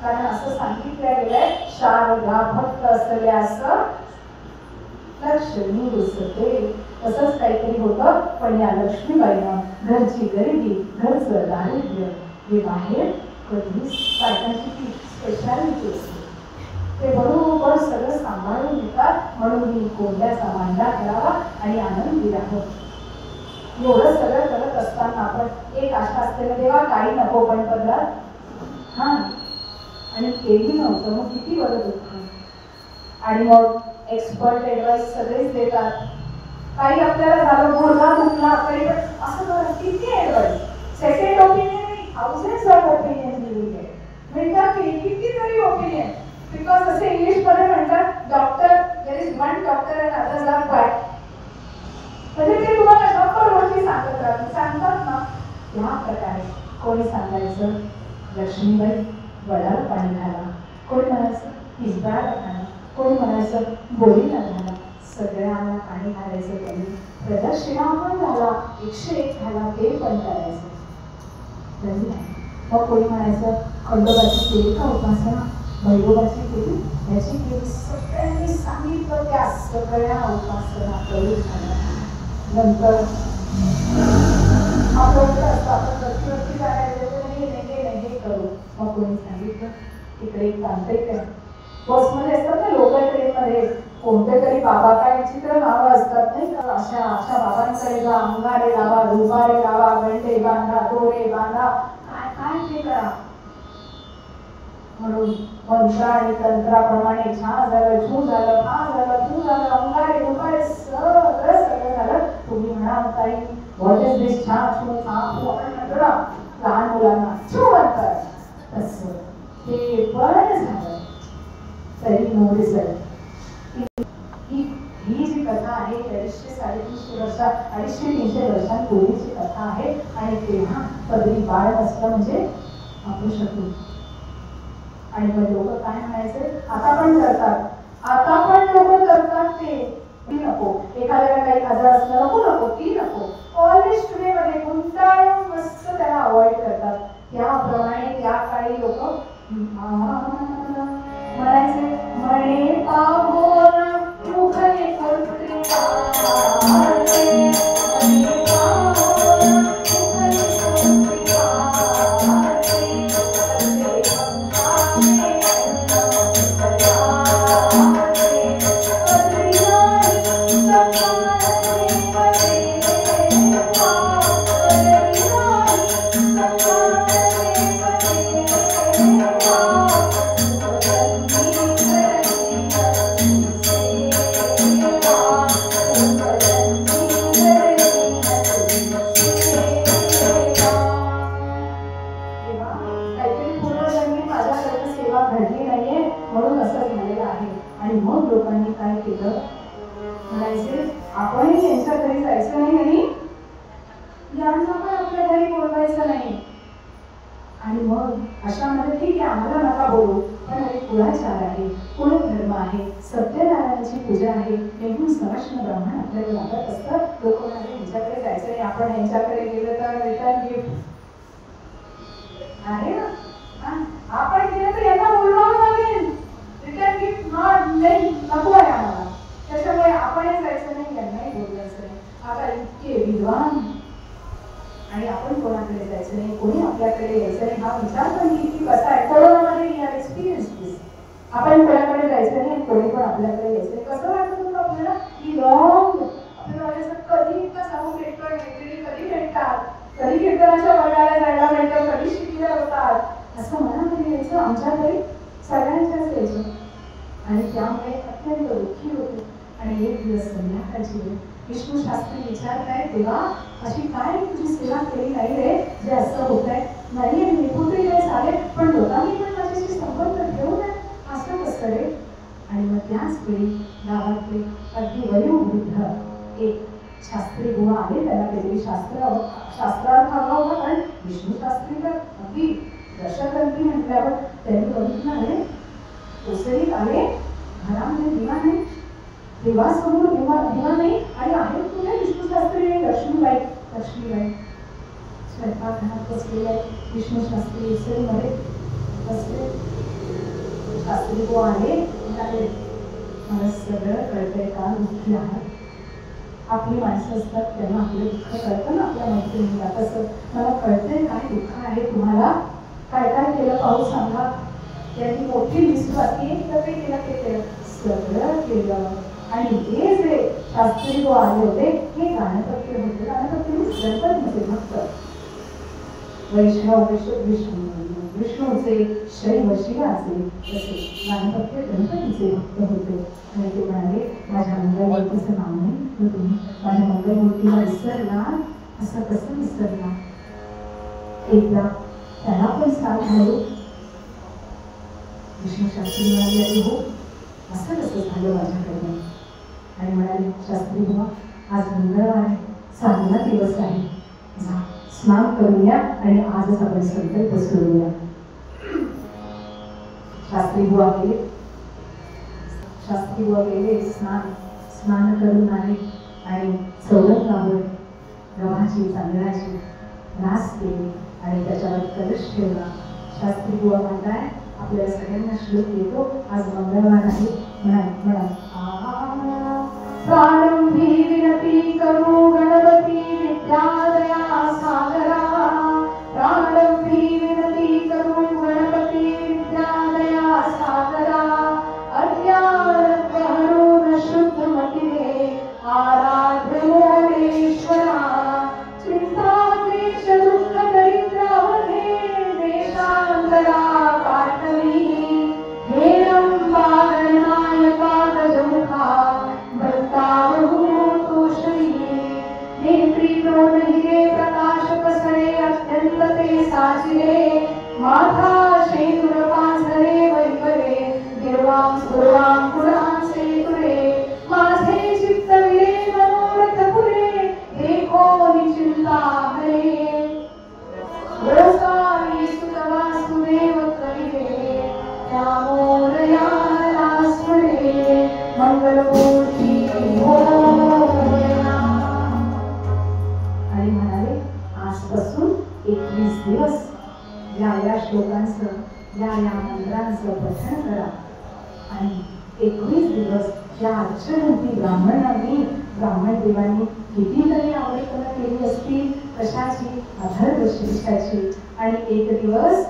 कारण असं सांगितलं गेलंय शारदा भक्त असल्यास लक्ष्मी रुसते. तसंच काहीतरी होतं. पण या लक्ष्मीबाईनं घरची गरिबी घरचं दारिद्र्य हे बाहेर कधीच बायकांची स्पेशालिटी असते. ते बरोबर सगळं सांभाळून घेतात. म्हणून मी कोंड्याचा मांडा करावा आणि आनंदी राहावं. एवढं सगळं करत असताना आपण एक आशा असते ना तेव्हा काही नको पण पदरात हा आणि केली नव्हतं मग किती बरं दुःख. आणि मग एक्सपर्ट ॲडवाइस सगळेच देतात. काही आपल्याला झालं बोलला दुखला तरी पण असं बरं किती advice second opinion thousands of opinion दिलेले मिळतात की कितीतरी ओपिनियन बिकॉज कोणी सांगायचं लक्ष्मीबाई वडाला पाणी घाला, कोणी म्हणायचं हिरव्याला घाला, कोणी म्हणायचं बोरीला घाला. सगळ्यांना पाणी घालायचं त्यांनी. प्रदक्षिणा पण घाला, 101 घाला, ते पण करायचं. तरी नाही. मग कोणी म्हणायचं खंडोबाची केली का उपासना, भैरवाची केली, याची केली. सगळ्यांनी सांगितलं त्या सगळ्या उपासना करून झाल्या. नंतर आपण गच्चीवरती जायचं हे करू. मग कोणी सांगितलं तिकडे एक तांत्रिक आहे, बसमध्ये असतात ना लोकल ट्रेनमध्ये, कोणते तरी बाबा काय विचित्र नावं असतात नाही का, अशा अशा बाबांकडे जा, अंगारे लावा, रुबारे लावा, गंडे बांधा, दोरे बांधा, काय काय ते करा. म्हणून मंत्र आणि तंत्राप्रमाणे छान झालं, छू झालं, हा झालं, तू झालं, अंगारे रुबारे सगळं सगळं झालं. तुम्ही म्हणाल ताई व्हॉट इज दिस छान छू हा तू आपण म्हणतो ना लहान मुलांना छू म्हणतात, तसं हे पण झालं. तरी नो रिझल्ट. ही जी कथा आहे 250-350 वर्षा 250-300 वर्षांपूर्वीची कथा आहे. आणि तेव्हा पदरी बाळ असलं म्हणजे अपशकुन. आणि मग लोक काय म्हणायचे, आता पण करतात, आता पण लोक करतात ते. ती नको, एखाद्याला काही आजार असला नको, ती नको. पॉलिश टुडे मध्ये गुंताळून मस्त त्याला अवॉइड करतात. त्याप्रमाणे त्या काळी लोक म्हणायचे म्हणे पागोर मुखने पत्रिका सत्यनारायणाची पूजा आहे. नेहमी सवाष्ण ब्राह्मण आपल्याला लागत असतात. लोक म्हणाले यांच्याकडे जायचं नाही, आपण यांच्याकडे गेलं तर रिटर्न गिफ्ट आहे ना, आपण गेलं तर यांना बोलवावं लागेल, रिटर्न गिफ्ट नाही नको आहे आम्हाला. त्याच्यामुळे आपणही जायचं नाही, यांनाही बोलवायचं नाही. आता इतके विद्वान आणि आपण कोणाकडे जायचं नाही, कोणी आपल्याकडे यायचं नाही. हा विचार पण किती कसा आहे. कोरोनामध्ये वी हॅव एक्सपिरियन्स दिस. आपण कोणाकडे जायचं नाही, कोणी पण आपल्याकडे यायचं नाही. कसं वाटत होतं आपल्याला की रॉंग. आपल्याला कधी इतका सांगू भेटतोय, मैत्रिणी कधी भेटतात, कधी कीर्तनाच्या वर्गाला जायला भेटतं, कधी शिकल्या होतात, असं मनामध्ये यायचं. आमच्याकडे सगळ्यांच्याच यायचं आणि त्यामुळे अत्यंत दुःखी होते. आणि एक दिवस संध्याकाळची वेळ विष्णू शास्त्री विचारताय, तेव्हा अशी काय तुझी सेवा केली नाही रे जे असं होत आहे. नाही मी कुठे काय चालेल, पण लोकांनी पण माझ्याशी संबंध ठेवू नये असं कसं रे. आणि मग त्याच वेळी गावातले अगदी वयोवृद्ध एक शास्त्री बुवा आले. त्याला काहीतरी शास्त्रार्थ हवा होता, कारण विष्णू शास्त्री तर अगदी दशग्रंथी म्हटल्यावर त्यांनी बघितलं आहे ओसरीत आले, घरामध्ये दिवा नाही, देवासमोर दिवा नाही, आणि आहे कुठे विष्णू शास्त्री आणि लक्ष्मीबाई. स्वयंपाकघरात बसलेले आहे विष्णू शास्त्री ओसरीमध्ये बसले. शास्त्री तो आले, म्हणाले मला सगळं कळतंय का, दुःखी आहात. आपली माणसं असतात त्यांना आपलं दुःख कळतं ना, आपल्या मैत्रिणीला. तसं मला कळतंय काय दुःख आहे तुम्हाला, काय काय केलं पाहू सांगा. त्यांनी मोठी लिस्ट वाचली, तर ते केलं ते केलं, सगळं केलं. आणि हे जे शास्त्री जो आले होते हे गाणपत्य होते. गाणपत्य गणपतीचे भक्त, वैष्णव विष्णूचे शैव शिवाचे तसे गाणपत्य गणपतीचे भक्त होते. आणि ते म्हणाले माझ्या मंगलमूर्तीचं नाव नाही, तर तुम्ही माझ्या मंगलमूर्तीला विसरला, असं कसं विसरला. एकदा त्याला पण साथ झालो. विष्णू शास्त्री म्हणाले हो असं कसं झालं माझ्याकडनं. आणि म्हणाले शास्त्री बुवा आज मंगळवार आहे, चांगला दिवस आहे, जा स्नान करूया आणि आजच आपण संकल्प सोडूया. शास्त्री बुवा गेले स्नान करून आले आणि चौरंग लावून गव्हाची तांदळाची नास केली आणि त्याच्यावर कलश ठेवला. शास्त्री बुवा म्हणताय आपल्याला सगळ्यांना श्लोक येतो. आज मंगळवार आहे. म्हणा प्रारंभी विनती करू गणपती विद्यादया सागरा. प्रारंभी विनती करू गणपती विद्यादया सागरा. अज्ञानत्व हरून शुद्ध मतिरे आराध्य मोरेश्वरा. चिंता क्लेश दुःख दरिद्रावधे देशांतरा पाठवी. हेरंबा गणनायका गजमुखा प्रकाश पसरे अत्यंत ते साचिरे. माथा शेंदूर पांझरे वैभवे गिरवां सुरवां पुरां सेतुरे. माझे चित्त विरे मनोरथ पुरे देखो निचिंता हरे. रोसारी सुत वासुदेव कविरे रामोरया लास्मरे. मंगलमूर्ती आणि म्हणाले आजपासून 21 दिवस या श्लोकांचं या मंत्रांचं पठण करा आणि 21 दिवस या अर्चनरूपी ब्राह्मण देवांनी कितीतरी आवडीपणा केली असतील कशाची अधर्व शीर्षाची. आणि एक दिवस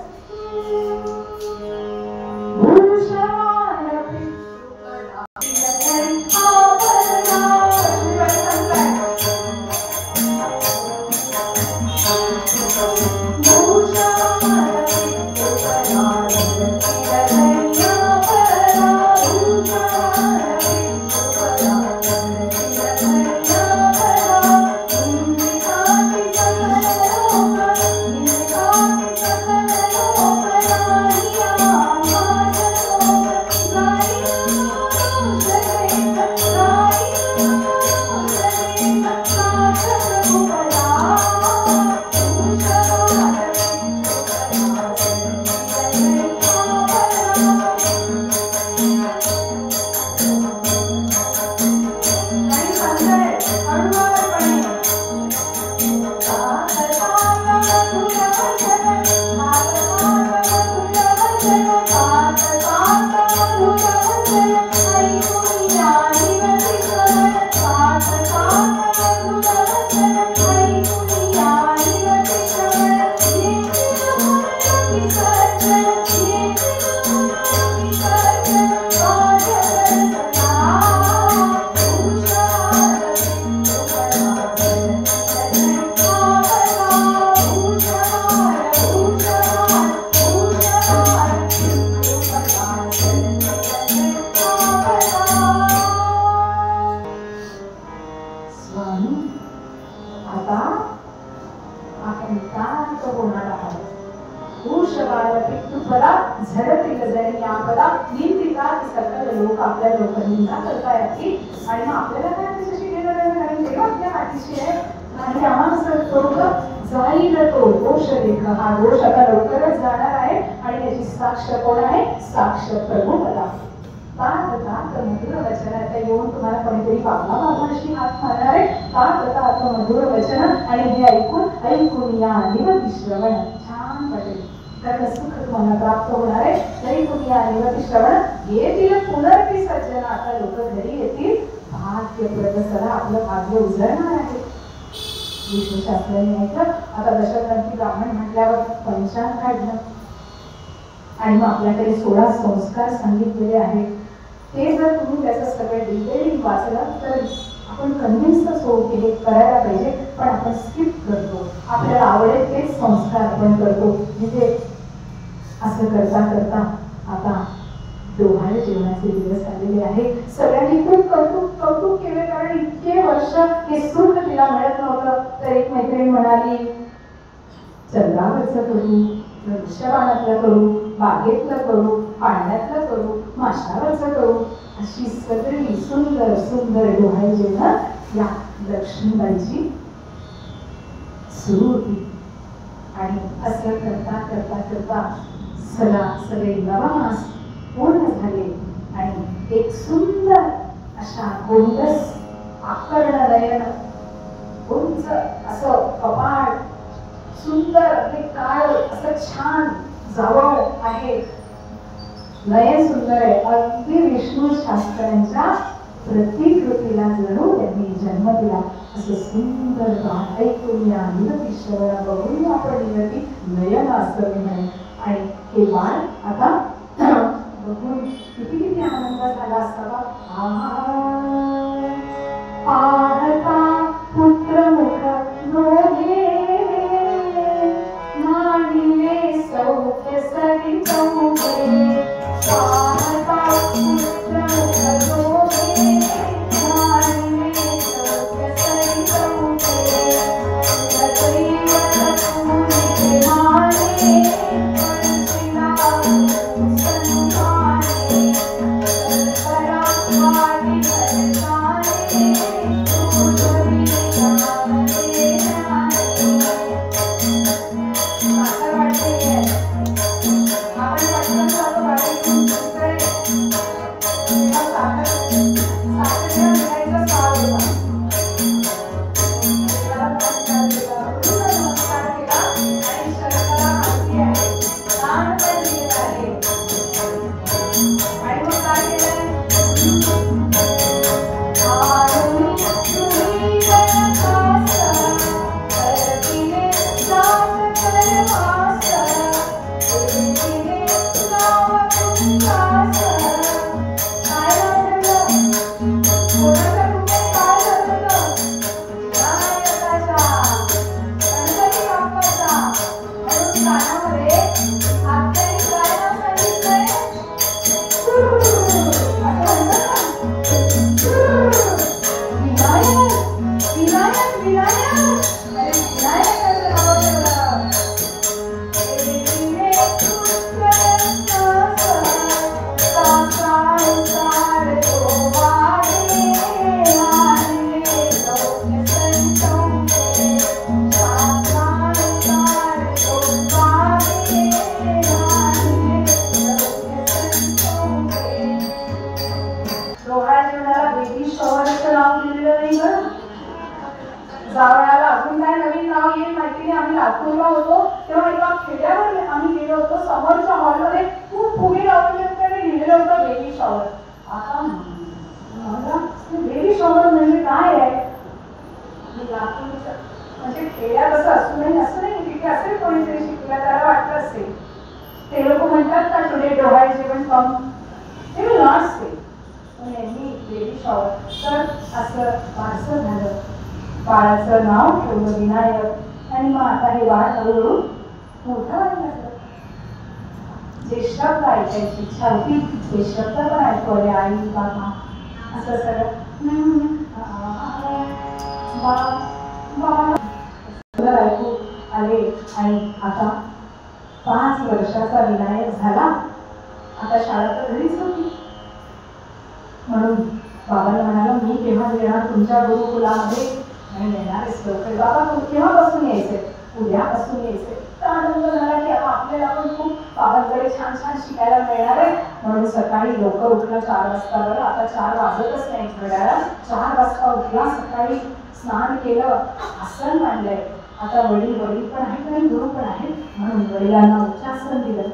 आता दशग्रंथी ब्राह्मण म्हटल्यावर पंचांग काढलं आणि मग आपल्याकडे 16 संस्कार सांगितलेले आहेत. ते जर तुम्ही त्याचं सगळं डिटेलिंग वाचलं तर आपण कन्व्हिन्स होऊ की हे करायला पाहिजे, पण आपण स्किप करतो. आपल्याला आवडेल तेच संस्कार आपण करतो. म्हणजे असं करता करता आता डोहाळे जेवणाचे दिवस आलेले आहे. सगळ्यांनी खूप कौतुक केले, कारण इतके वर्ष हे सुख तिला मिळत नव्हतं. तर एक मैत्रीण म्हणाली चंद्रावरचं करू, वृक्षबाणातलं करू, बागेतलं करू, पाण्यातलं करू, माशावरचं करू, अशी सगळी सुंदर सुंदर डोहाळे जेवण या लक्ष्मीबाईची सुरू होती. आणि असं करता करता करता सगळे 9 मास पूर्ण झाले आणि एक सुंदर अशा गोंडस आकर्ण नयन, उंच असं कपाळ, सुंदर ते काळ असं छान जवळ आहे, नयन सुंदर आहे. अगदी विष्णू शास्त्रांच्या प्रतिकृतीला जणू त्यांनी जन्म दिला. असं सुंदर ऐकून या निरतीश्वरा बघून आपण निरती नयन असं म्हणे. आणि हे बाळ आता बघून किती किती आनंद झाला असावा. पाहता पुत्र मुख डोळे मानिले सौख्य सरी चौघे. पाहता पुत्र मुख डोळे मानिले सौख्य सरी चौघे. दैवत पूजिते माने पंचिला सन्माने. परात्माने परेशाने तुझरी जाने जाने. आता वाटते आपण पटकन सर्व गाडी दुसरे साखर मिळायचं साव होता. नमस्कार केला आणि शरणाला माहिती आहे, दान पण दिलेलं आहे. आणि मग काय केलंय? तुम्ही गणकास करतिले जात करवास. देविले नाव तुमकास. काय वाटलं? कोणाच्या कुठे काय झालं? विनायकाच्या, गणपती बाप्पाच्या. म्हणून कानामध्ये आपल्याला काय नाव सांगितलंय? असं म्हणतात ना, विनायक विनायक विनायक. अरे विनायकाचं नाव ठेवलं. देविले पुत्र रत्नास. साकार तो वाढे मानिले सौख्य संचौके. साकार तो वाढे मानिले सौख्य संचौके. डोहाळ जेवणाला बेबी शॉवर असं नाव दिलेलं नाही बरं. जावयाला अजून काय नवीन नाव येईल माहिती नाही. आम्ही लातूरला होतो तेव्हा एका खेड्यावर आम्ही गेलो होतो. समोरच्या हॉलमध्ये खूप फुगे लावले होते आणि लिहिलेलं होतं बेबी शॉवर. आता बेबी शॉवर म्हणजे काय आहे? लातूरचं म्हणजे खेड्यात असं असू नाही तिथे असेल कोणीतरी शिकला त्याला वाटत असेल. ते लोक म्हणतात का टुडे डोहाळे जेवण कम. ते will not say. Me baby shower. तर असं फारसं झालं. बाळाचं नाव ठेवलं विनायक. आणि मग आता हे बाळ हळूहळू मोठं व्हायला लागलं. जे शब्द ऐकायची इच्छा होती ते शब्द पण ऐकू आले. आई बाबा असं सगळं ऐकू आले. आणि आता 5 वर्षाचा विनायक झाला. आता शाळा तर घरीच होती. म्हणून बाबाला म्हणाला, मी केव्हा येणार तुमच्या गुरुकुलामध्ये? नाही येणारच लवकर बाबा. तू केव्हापासून यायचंय? उद्यापासून यायचंय. तर आनंद झाला की आता आपल्याला पण खूप बाबांकडे छान छान शिकायला मिळणार आहे. म्हणून सकाळी लवकर उठला 4 वाजता. बरं आता 4 वाजतच नाही घड्याळात. 4 वाजता उठला, सकाळी स्नान केलं, आसन मांडलंय. आता वडील पण आहेत आणि गुरु पण आहेत. म्हणून वडिलांना उच्चासन दिलं.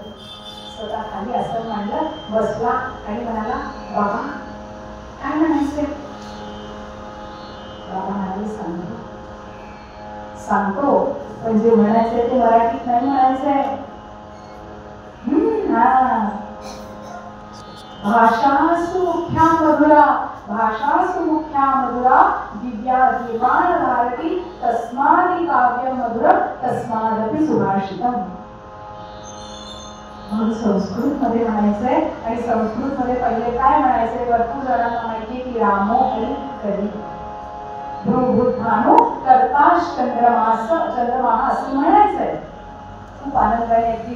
स्वतः खाली आसन मांडलं, बसला आणि म्हणाला, बाबा काय म्हणायचंय? बाबा म्हणाले, सांगतो पण जे म्हणायचंय ते मराठीत नाही म्हणायचंय. भाषासु मुख्या मधुरा, भाषासु मुख्या मधुरा, दिव्या दिवाण भारती, तस्मादि काव्य मधुर, तस्मादपि सुभाषितम. म्हणून संस्कृत मध्ये म्हणायचंय. आणि संस्कृत मध्ये पहिले काय म्हणायचंय? भरपूर जणांना माहितीये की रामो हरी करी ध्रुवबुद्धानो करताश चंद्रमाह असं म्हणायचंय. खूप आनंदाने अगदी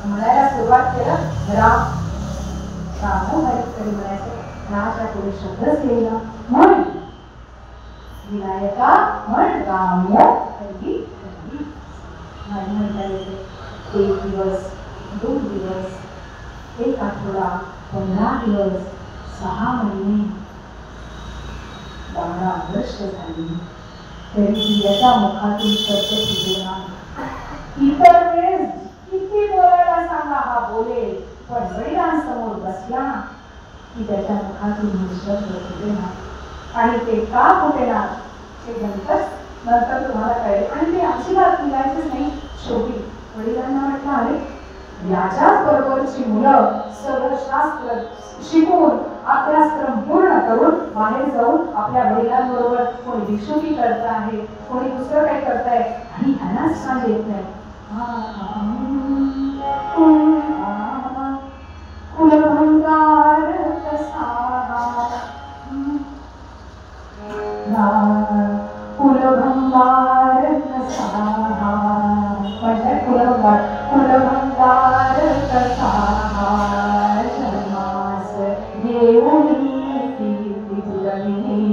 म्हणायला सुरुवात केलं. रामो हरी करी म्हणायचं. राच्या पुढे शब्दच येईना. म्हण विनायका, म्हण रामो हरी दिवस 6 महिने 12 वर्ष झाली तरी याच्या मुखातून शब्द फुटेना. इतर वेळेस किती बोलायला सांगा हा बोलेल, पण वडिलांसमोर बसला की त्याच्या मुखातून शब्द फुटेना. आणि ते का फुटेना हे नंतर तुम्हाला कळेल. आणि ते अजिबात निघायचंच नाही. शेवटी वडिलांना म्हटलं अरे याच्याच बरोबरची मुलं सगळं शास्त्र शिकून अभ्यासक्रम पूर्ण करून बाहेर जाऊन आपल्या वडिलांबरोबर कोणी भिक्षुकी करत आहे, कोणी दुसरं काही करताय आणि ह्यांनाच छान येत नाही. कुलभंगार कसा कुलभंगार कसा म्हणजे कुलभंगार कसा शर्मास घेऊन कीर्ती पुरविली.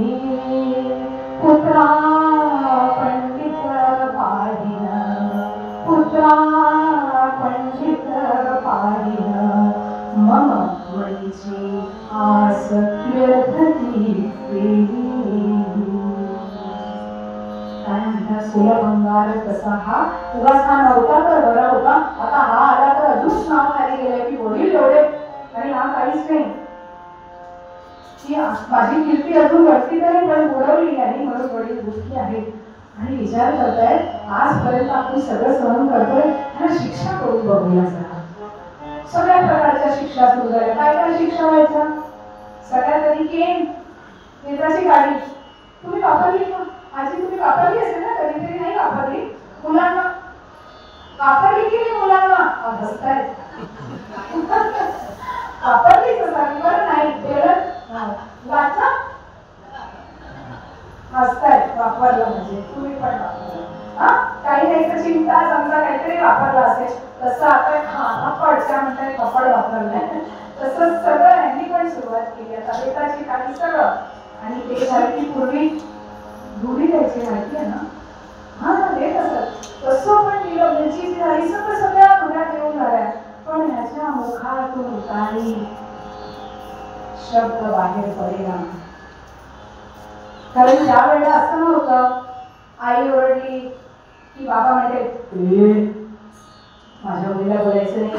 पुत्रा पंडित पाहिन, पुत्रा पंडित पाहिन, मम वळीची आस व्यर्थती केली. कुलभंगार कसा हा उगाच हा नव्हता तर बरा होता, आता हा आला तर अजूनच नाव खाली गेले की वडील एवढे आणि हा काहीच नाही. की माझी कीर्ती अजून वरती तरी पण बुडवली नाही म्हणून वडील दुःखी आहेत आणि विचार करतायत आजपर्यंत आपण सगळं सहन करतोय त्यांना शिक्षा करून बघूया जरा. सगळ्या प्रकारच्या शिक्षा सुरू झाल्या. काय काय शिक्षा व्हायच्या? सगळ्यात आधी केन, नेत्राची गाडी तुम्ही वापरली का? आजी तुम्ही वापरली असेल ना कधीतरी, नाही वापरली? मुलांना वापरली की नाही? मुलांना हसतायत. वापरलीच असावी बरं, नाही लाचा हसतायत. वापरलं म्हणजे तुम्ही पण वापरलं. काही नाही चिंता समजा काहीतरी वापरला असेल तसं आता कपडच्या म्हणतात कपड वापरलंय तसंच सगळं ह्यांनी पण सुरुवात केली. आता बेताची काही सगळं आणि ते झालं की पूर्वी धुडी द्यायची माहिती आहे ना? हा देत असत तसं पण दिलं. मिरची झाली सगळं सगळ्या धुड्या देऊन झाल्या पण ह्याच्या मुखातून काही शब्द बाहेर पडेना. कारण त्या वेळेला असं नव्हतं आई ओरडली की बाबा म्हणते माझ्या मुलीला बोलायचं नाही.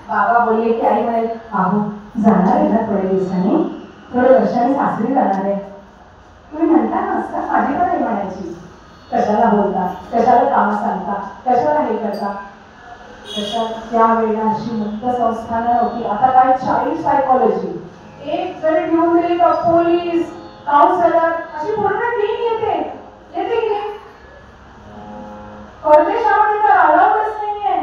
बाबा बोलले की आई म्हणेल बाबू जाणार आहे ना थोड्या दिवसांनी, थोड्या वर्षांनी सासरी जाणार आहे. तुम्ही म्हणता ना असं माझी पण नाही म्हणायची कशाला बोलता, कशाला कामं सांगता, कशाला हे करता. तशा त्यावेळेला अशी मुक्त संस्थानं नव्हती. आता काय चाइल्ड सायकॉलॉजी एक जरी घेऊन गेली का पोलीस काउन्सिलर अशी पूर्ण टीम येते की नाही? परदेशामध्ये तर अलाउडच नाहीये.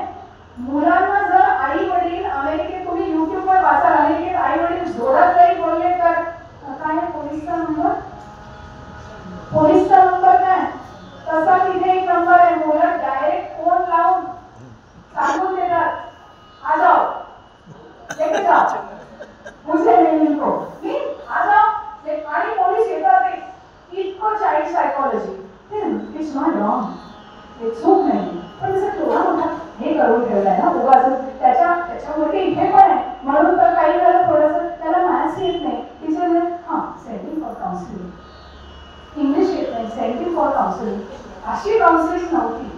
मुलांना जर आई वडील अमेरिकेत तुम्ही युट्यूबवर वाचाल अमेरिकेत आई वडील जोरात जरी बोलले तर काय पोलीसचा नंबर, पोलीसचा नंबर काय तसा तिथे एक नंबर आहे. मुलं डायरेक्ट फोन लावून सांगून देतात आ जाओ लेके जाओ मुझे नहीं को आ जाओ आणि पोलीस येतात. इतकं child psychology it's not wrong, हे चूक नाही पण जसं थोडा मोठा हे करून ठेवलंय ना उगाच त्याच्यामुळे इथे पण आहे म्हणून तर काही झालं थोडंसं त्याला मॅथ्स येत नाही teacher sending for counselling, English येत नाही सेंडिंग फॉर काउन्सिलिंग. अशी काउन्सिलिंग नव्हती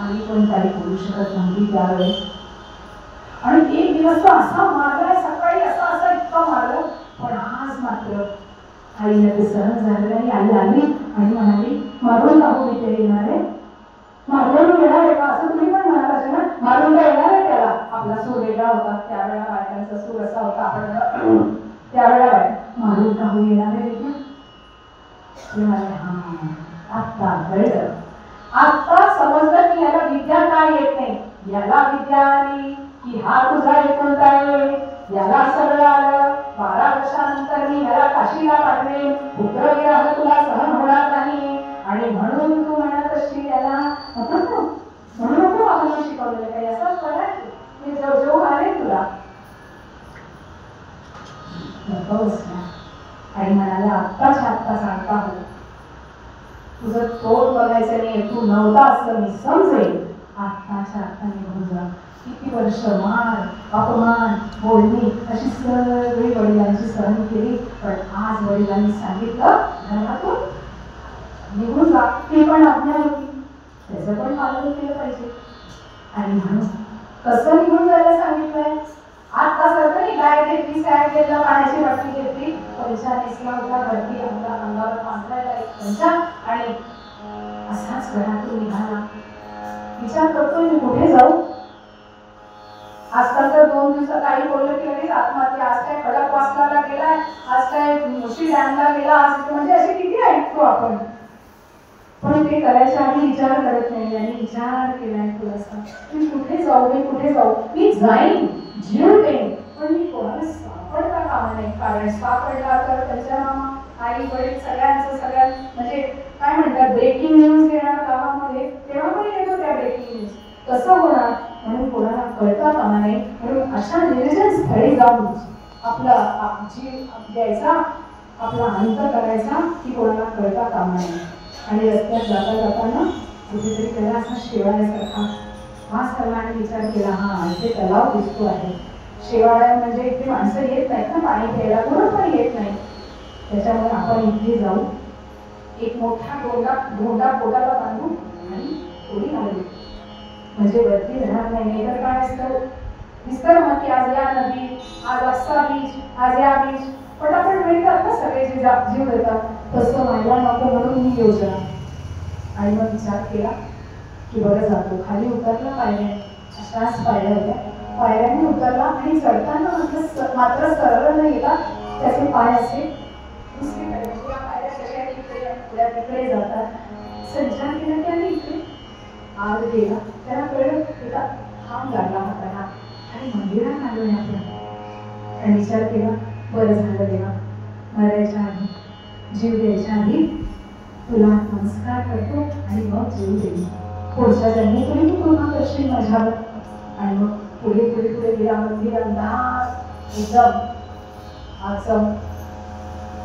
आणि पण काही करू शकत नव्हती त्यावेळेस. आणि एक दिवस तो असा मारलाय सकाळी असा इतका मारलं पण आज मात्र आईला ते सहन झालं आणि आई आली आणि म्हणाली मारून टाकू इथे येणार आहे, मारून येणार आहे का असं तुम्ही पण म्हणाल असेल ना. मारून का येणार आहे त्याला, आपला सूर वेगळा होता त्यावेळेला, बायकांचा सूर असा होता आपण त्यावेळेला मारून टाकू येणार आहे ते म्हणाले. हा आत्ता कळलं, आत्ता समजलं की याला विद्या काय येत नाही. याला विद्या आली की हा तुझा एकुलता आहे, याला सगळं आलं. 12 वर्षानंतर मी याला काशीला पाठवेन, पुत्रविरह तुला सहन होणार नाही आणि म्हणून तू म्हणत असशील याला म्हणून नको आपण शिकवलेलं काही असंच करायचं मी जेव आले तुला आणि म्हणाला आत्ताच्या आत्ता सांगता हो तुझं तोड बघायचं नाही, तू नव्हता असं मी समजेल आत्ताच्या आत्ता निघून जा. किती वर्ष मार अपमान बोलणी अशी सगळी वडिलांची सहन केली, पण आज वडिलांनी सांगितलं घरातून निघून जा. ती पण आज्ञा होती, त्याचं पण पालन केलं पाहिजे. आणि म्हणून कसं निघून जायला सांगितलंय? आता सगळी गाय घेतली, सॅग घेतला, पाण्याची बाटली घेतली, पंचा नेसला होता, वरती अंगावर पांघरायला एक पंचा, आणि असाच घरातून निघाला. विचार करतोय मी कुठे जाऊ? आजकाल तर 2 दिवसात काही बोललं की लगेच आत्महत्या, आज काय खडकवासला गेलाय, आज काय मुशी डॅमला गेला, आज म्हणजे असे किती ऐकतो आपण. पण ते करायच्या आधी विचार करत नाही. आणि विचार केलाय थोडासा, मी कुठे जाऊ, मी कुठे जाऊ? मी जाईन, जीव देईन, पण मी कोणाला सापडता कामा नाही. कारण सापडला तर त्याच्या आई वडील सगळ्यांचं म्हणजे काय म्हणतात, ब्रेकिंग न्यूज येणार गावामध्ये, तेव्हा पण येतो त्या ब्रेकिंग न्यूज. कसं होणार? म्हणून कोणाला कळता कामा नाही. म्हणून अशा निर्जन स्थळी जाऊन आपला जीव द्यायचा, आपला अंत करायचा, की कोणाला कळता कामा नाही. आणि रस्त्यात जाता जाताना कुठेतरी त्याला असा शेवाळ्यासारखा वास करला आणि विचार केला, हा इथे तलाव दिसतो आहे. शेवाळ्या म्हणजे इथे माणसं येत नाहीत ना पाणी प्यायला, कोण पण येत नाही. त्याच्यामुळे आपण इथे जाऊ, एक मोठा धोंडा पोटाला बांधू आणि थोडी घालू, म्हणजे वरती राहणार नाही. तर काय दिसतं मग की आज या नदी, आज असा बीच, आज या बीच, पटापट मिळतात ना सगळे जे जीव देतात. तसं व्हायला नको म्हणून ही योजना. आणि मग विचार केला की बरं जातो. खाली उतरला, पायऱ्या अशाच पायऱ्या होत्या, पायऱ्यांनी उतरला आणि चढताना मात्र सरळ न गेला, त्याचे पाय असे दुसरीकडे, या पायऱ्या कशा इकडे तिकडे जातात. संचार केला त्याने, इकडे आत गेला, त्याला कळलं तिला थांब लागला हाताला आणि मंदिरात आलो आपण. आणि विचार केला, बरं झालं देवा, मरायच्या आधी, जीव द्यायच्या आधी तुला नमस्कार करतो आणि मग जीव देईल. पुढच्या जन्मी तरी तू पुन्हा करशील माझ्यावर. आणि मग पुढे पुढे पुढे गेला. मंदिर अंधार एकदम, आजम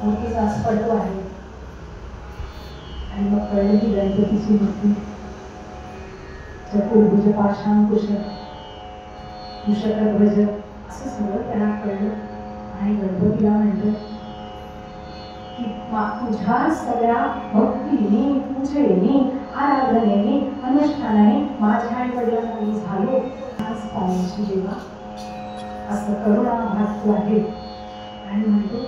मूर्तीचा पडतो आहे. आणि मग कळलं की गणपतीची मूर्ती, चतुर्भुज पाषाणकुश कुशध्वज असं सगळं त्याला कळलं. आणि गणपतीला म्हटलं की तुझ्या सगळ्या भक्तीने, पूजेने, आराधनेने, अनुष्ठानाने माझ्या आई वडिलांना मी झालो आज पाण्याची देवा, असं करुणा भागतो आहे. आणि म्हणतो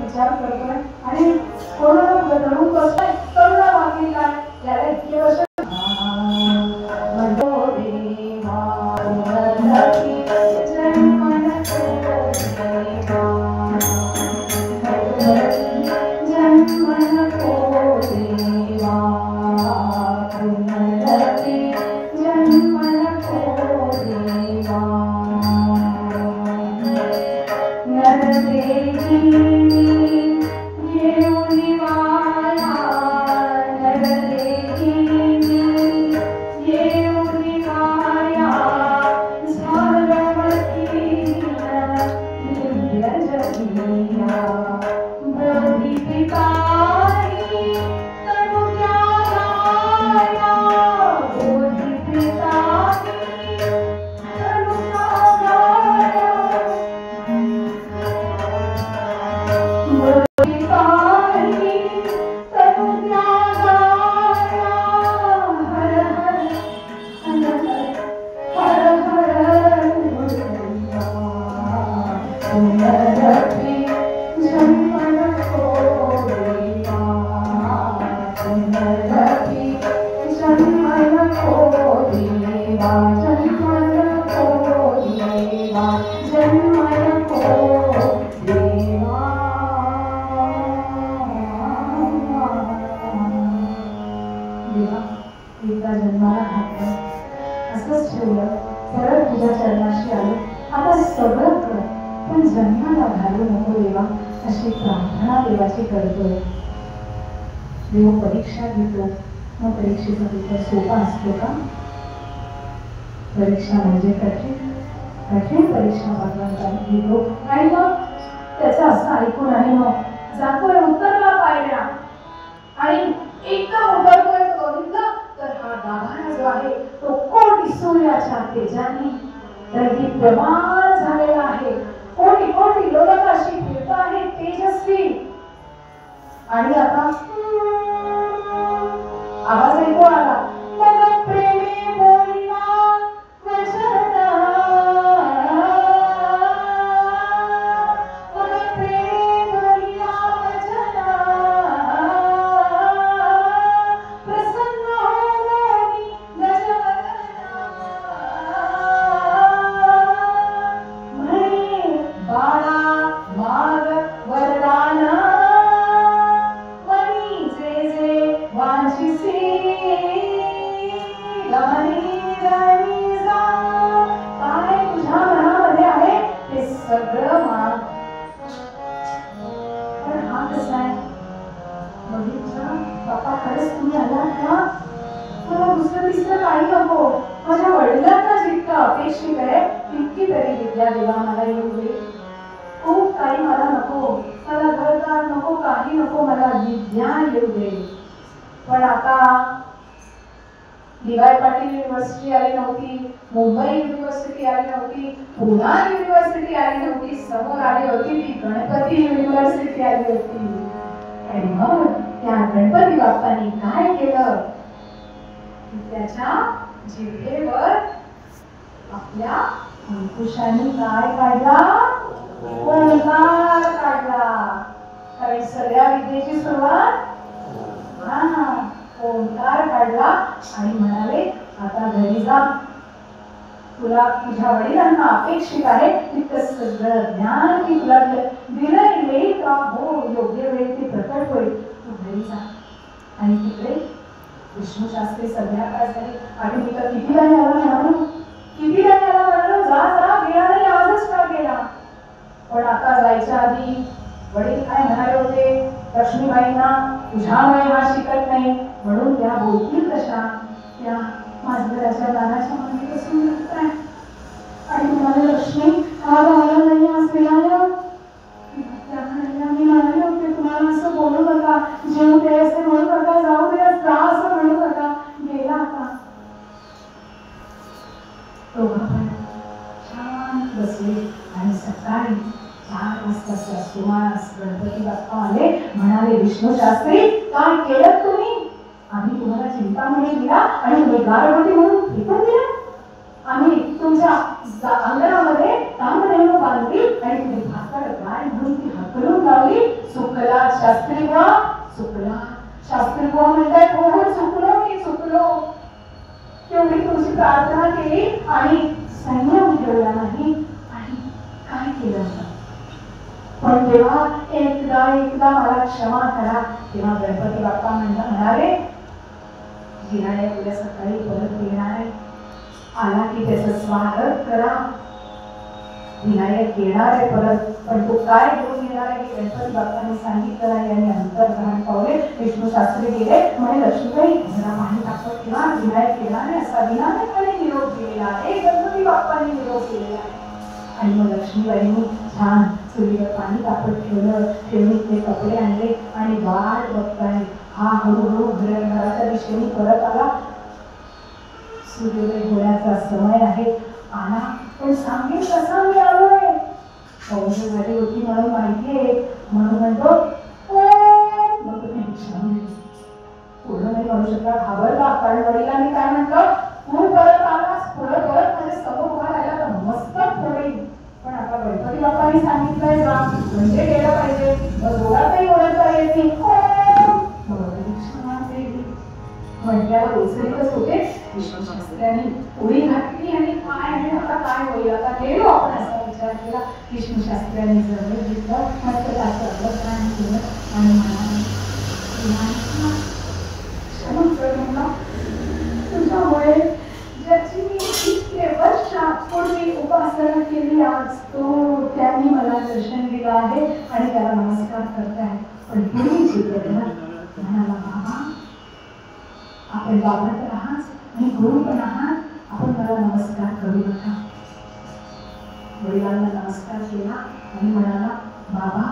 विचार करतोय आणि कोणाला धरून बसतोय, करुणा मागली काय याला इतके वर्ष ये पडती जन्म नको देवा जन्म नको देवा जन्म नको देवा देवा एकदा जन्माला घातलं असंच ठेवलं परत तुझ्या चरणाशी आलो आता सगळं कर पण जन्माला घालू नको देवा अशी प्रार्थना देवाची करतोय देव परीक्षा घेतो मग परीक्षेचा पेपर सोपा असतो का परीक्षा म्हणजे कठीण कठीण परीक्षा भगवंताने घेतो आणि मग त्याचं असं ऐकून आणि मग जातोय उत्तरला पाहिल्या आणि एकदम उतरतोय बघितलं तर हा गाभारा जो आहे तो कोटी सूर्याच्या तेजाने दीप्यमान झालेला आहे कोटी कोटी लोकांशी फिरत आहे तेजस्वी आणि आता आवाज ऐकू आला मग प्रेमी बोलिला वचना मग प्रेमी बोलिला वचना प्रसन्न होऊन गजवदना म्हणे बाळा माग वरदान काय तुझ्या मनामध्ये आहे ते सगळं माग पण हा कसा आहे बघितलं बाप्पा खरंच तुम्ही आलात का मला दुसरं तिसरं काही नको माझ्या वडिलांना जितकं अपेक्षित आहे तितकी तरी विद्या देवा मला येऊ दे खूप काही मला नको मला घरदार नको काही नको मला विद्या येऊ दे पण आता डी.वाय. पाटील युनिव्हर्सिटी आली नव्हती मुंबई युनिव्हर्सिटी आली नव्हती पुणे युनिव्हर्सिटी आली नव्हती समोर आली होती ती गणपती युनिव्हर्सिटी आली होती आणि मग त्या गणपती बाप्पांनी काय केलं त्याच्या जिभेवर आपल्या अंकुशाने काय काढला ओंकार काढला कारण सगळ्या विद्येची सुरुवात ओंकार काढला आणि म्हणाले आता घरी जा तुला तुझ्या वडिलांना अपेक्षित आहे तितकं सगळं ज्ञान मी तुला दिलंय येईल का हो योग्य वेळी ते प्रकट होईल तू घरी जा आणि तिकडे विष्णू शास्त्री संध्याकाळ झाली आणि मी तर किती वेळ याला म्हणालो जा जा गेला नाही आवाजच का गेला पण आता जायच्या आधी वडील काय म्हणाले होते लक्ष्मीबाईंना तुझ्यामुळे हा शिकत नाही म्हणून त्या बोलतील कशा त्या माझ्या गाण्याच्या मध्ये बसून लागताय आणि तुम्हाला लक्ष्मी आज आला नाही आज मिळालं मी म्हणाले होते तुम्हाला असं बोलू नका जेवू दे असे म्हणू नका जाऊ दे जा असं म्हणू नका गेला आता दोघं छान बसले आणि सकाळी 4 वाजताच्या सुमारास गणपती बाप्पा आले म्हणाले विष्णू शास्त्री काय केलं तुम्ही आम्ही तुम्हाला चिंतामणी दिला आणि तुम्ही गारगोटी म्हणून फेकून दिला आम्ही तुमच्या अंगणामध्ये तांबडेनं बांधली आणि तुम्ही भाकर गाय म्हणून ती हाकलून लावली सुकला शास्त्री बुवा सुकला शास्त्री बुवा म्हणतात हो चुकलो मी चुकलो तेवढी तुमची प्रार्थना केली आणि संयम ठेवला नाही आणि काय केलं पण तेव्हा एकदा मला क्षमा करा तेव्हा गणपती बाप्पा म्हणाले विनायक उद्या सकाळी परत येणार आहे आला की त्याचं स्वागत करा विनायक येणार आहे परत पण तो काय घेऊन येणार आहे की गणपती बाप्पांनी सांगितलं आहे आणि अंतर्धान पावले विष्णू शास्त्री गेले म्हणे लक्ष्मीबाई जरा पाणी टाकत किंवा विनायक येणार आहे असा विनायकाने निरोप दिलेला आहे गणपती बाप्पांनी निरोप दिलेला आहे आणि मग लक्ष्मीबाईंनी छान चुलीवर पाणी तापत ठेवलं ठेवणीतले कपडे आणले आणि वाट बघताय हा हळूहळू घराच्या दिशेने परत आला सूर्योदय होण्याचा समय आहे आला पण सांगेल कसा मी आलोय सौंदर्य झाली होती म्हणून माहितीये म्हणून म्हणतो मग तुम्ही पूर्ण नाही म्हणू शकता घाबरला कारण वडिलांनी काय म्हटलं तू परत आलास पुढं परत माझ्या समोर उभा राहिला तर मस्त फोडेल पण आता गणपती बाप्पांनी सांगितलंय जा म्हणजे गेलं पाहिजे जोरातही ओळखता येते म्हटल्यावर उचलतच होते. विष्णू शास्त्र्यांनी उडी घातली आणि काय आता काय होईल, आता गेलो आपण असा विचार केला. विष्णू शास्त्र्यांनी जवळ घेतलं, मस्त त्याचं प्राण केलं आणि म्हणाले, तुझ्यामुळे ज्याची मी इतके वर्षापूर्वी उपासना केली, आज तो त्यांनी मला दर्शन दिलं आहे आणि त्याला नमस्कार करत आहे. पण तुम्ही म्हणाला, बाबा आपण बाबा तर आहात आणि गुरु पण आहात, आपण मला नमस्कार करू नका. वडिलांना नमस्कार केला आणि म्हणाला, बाबा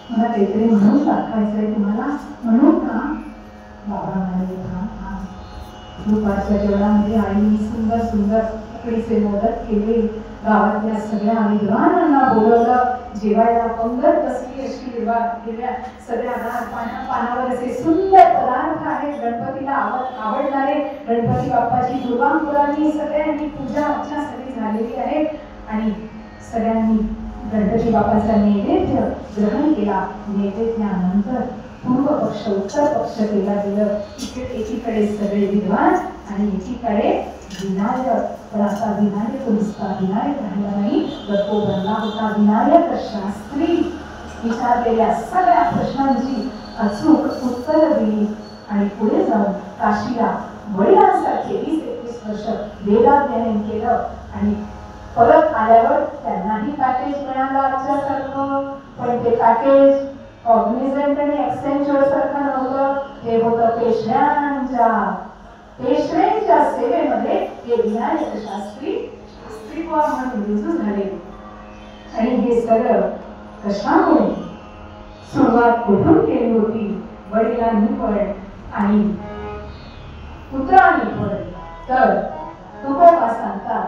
मला काहीतरी म्हणून दाखवायचंय तुम्हाला, म्हणून का? बाबा म्हणाले, दुपारच्या जेवणामध्ये आईने सुंदर सुंदर उकडीचे मोदक केले, गावातल्या सगळ्या विद्वानांना बोलवलं जेवायला. पंगत बसली अशी हिरव्या सगळ्या पानावर असे सुंदर पदार्थ आहेत, गणपतीला आवडणारे. गणपती बाप्पाची दुर्वांकुरांनी सगळ्यांनी पूजा अर्चा सगळी झालेली आहे आणि सगळ्यांनी गणपती बाप्पाचा नैवेद्य ग्रहण केला. नैवेद्यानंतर पूर्व पक्ष उत्तर पक्ष केला गेलं. एकीकडे सगळे विद्वान आणि एकीकडे विनायक. पण आता विनायक नुसता विनायक राहिला नाही, तर तो बनला होता विनायक शास्त्री. विचारलेल्या सगळ्या प्रश्नांची अचूक उत्तर दिली आणि पुढे जाऊन काशीला वडिलांसारखे 20-21 वर्ष वेदाध्ययन केलं आणि परत आल्यावर त्यांनाही पॅकेज मिळालं आजच्यासारखं. पण ते पॅकेज कॉग्निझंट आणि एक्सेंचर सारखं नव्हतं, हे होतं पेशव्यांच्या सेवेमध्ये हे विनायक शास्त्री शास्त्रीत्वा म्हणून रुजू झाले. आणि हे सगळं कशामुळे? सुरुवात कुठून केली होती? वडिलांनी पण आणि पुत्रांनी पण. तर तुकोबा सांगतात,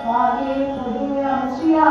मागे पुढे आमच्या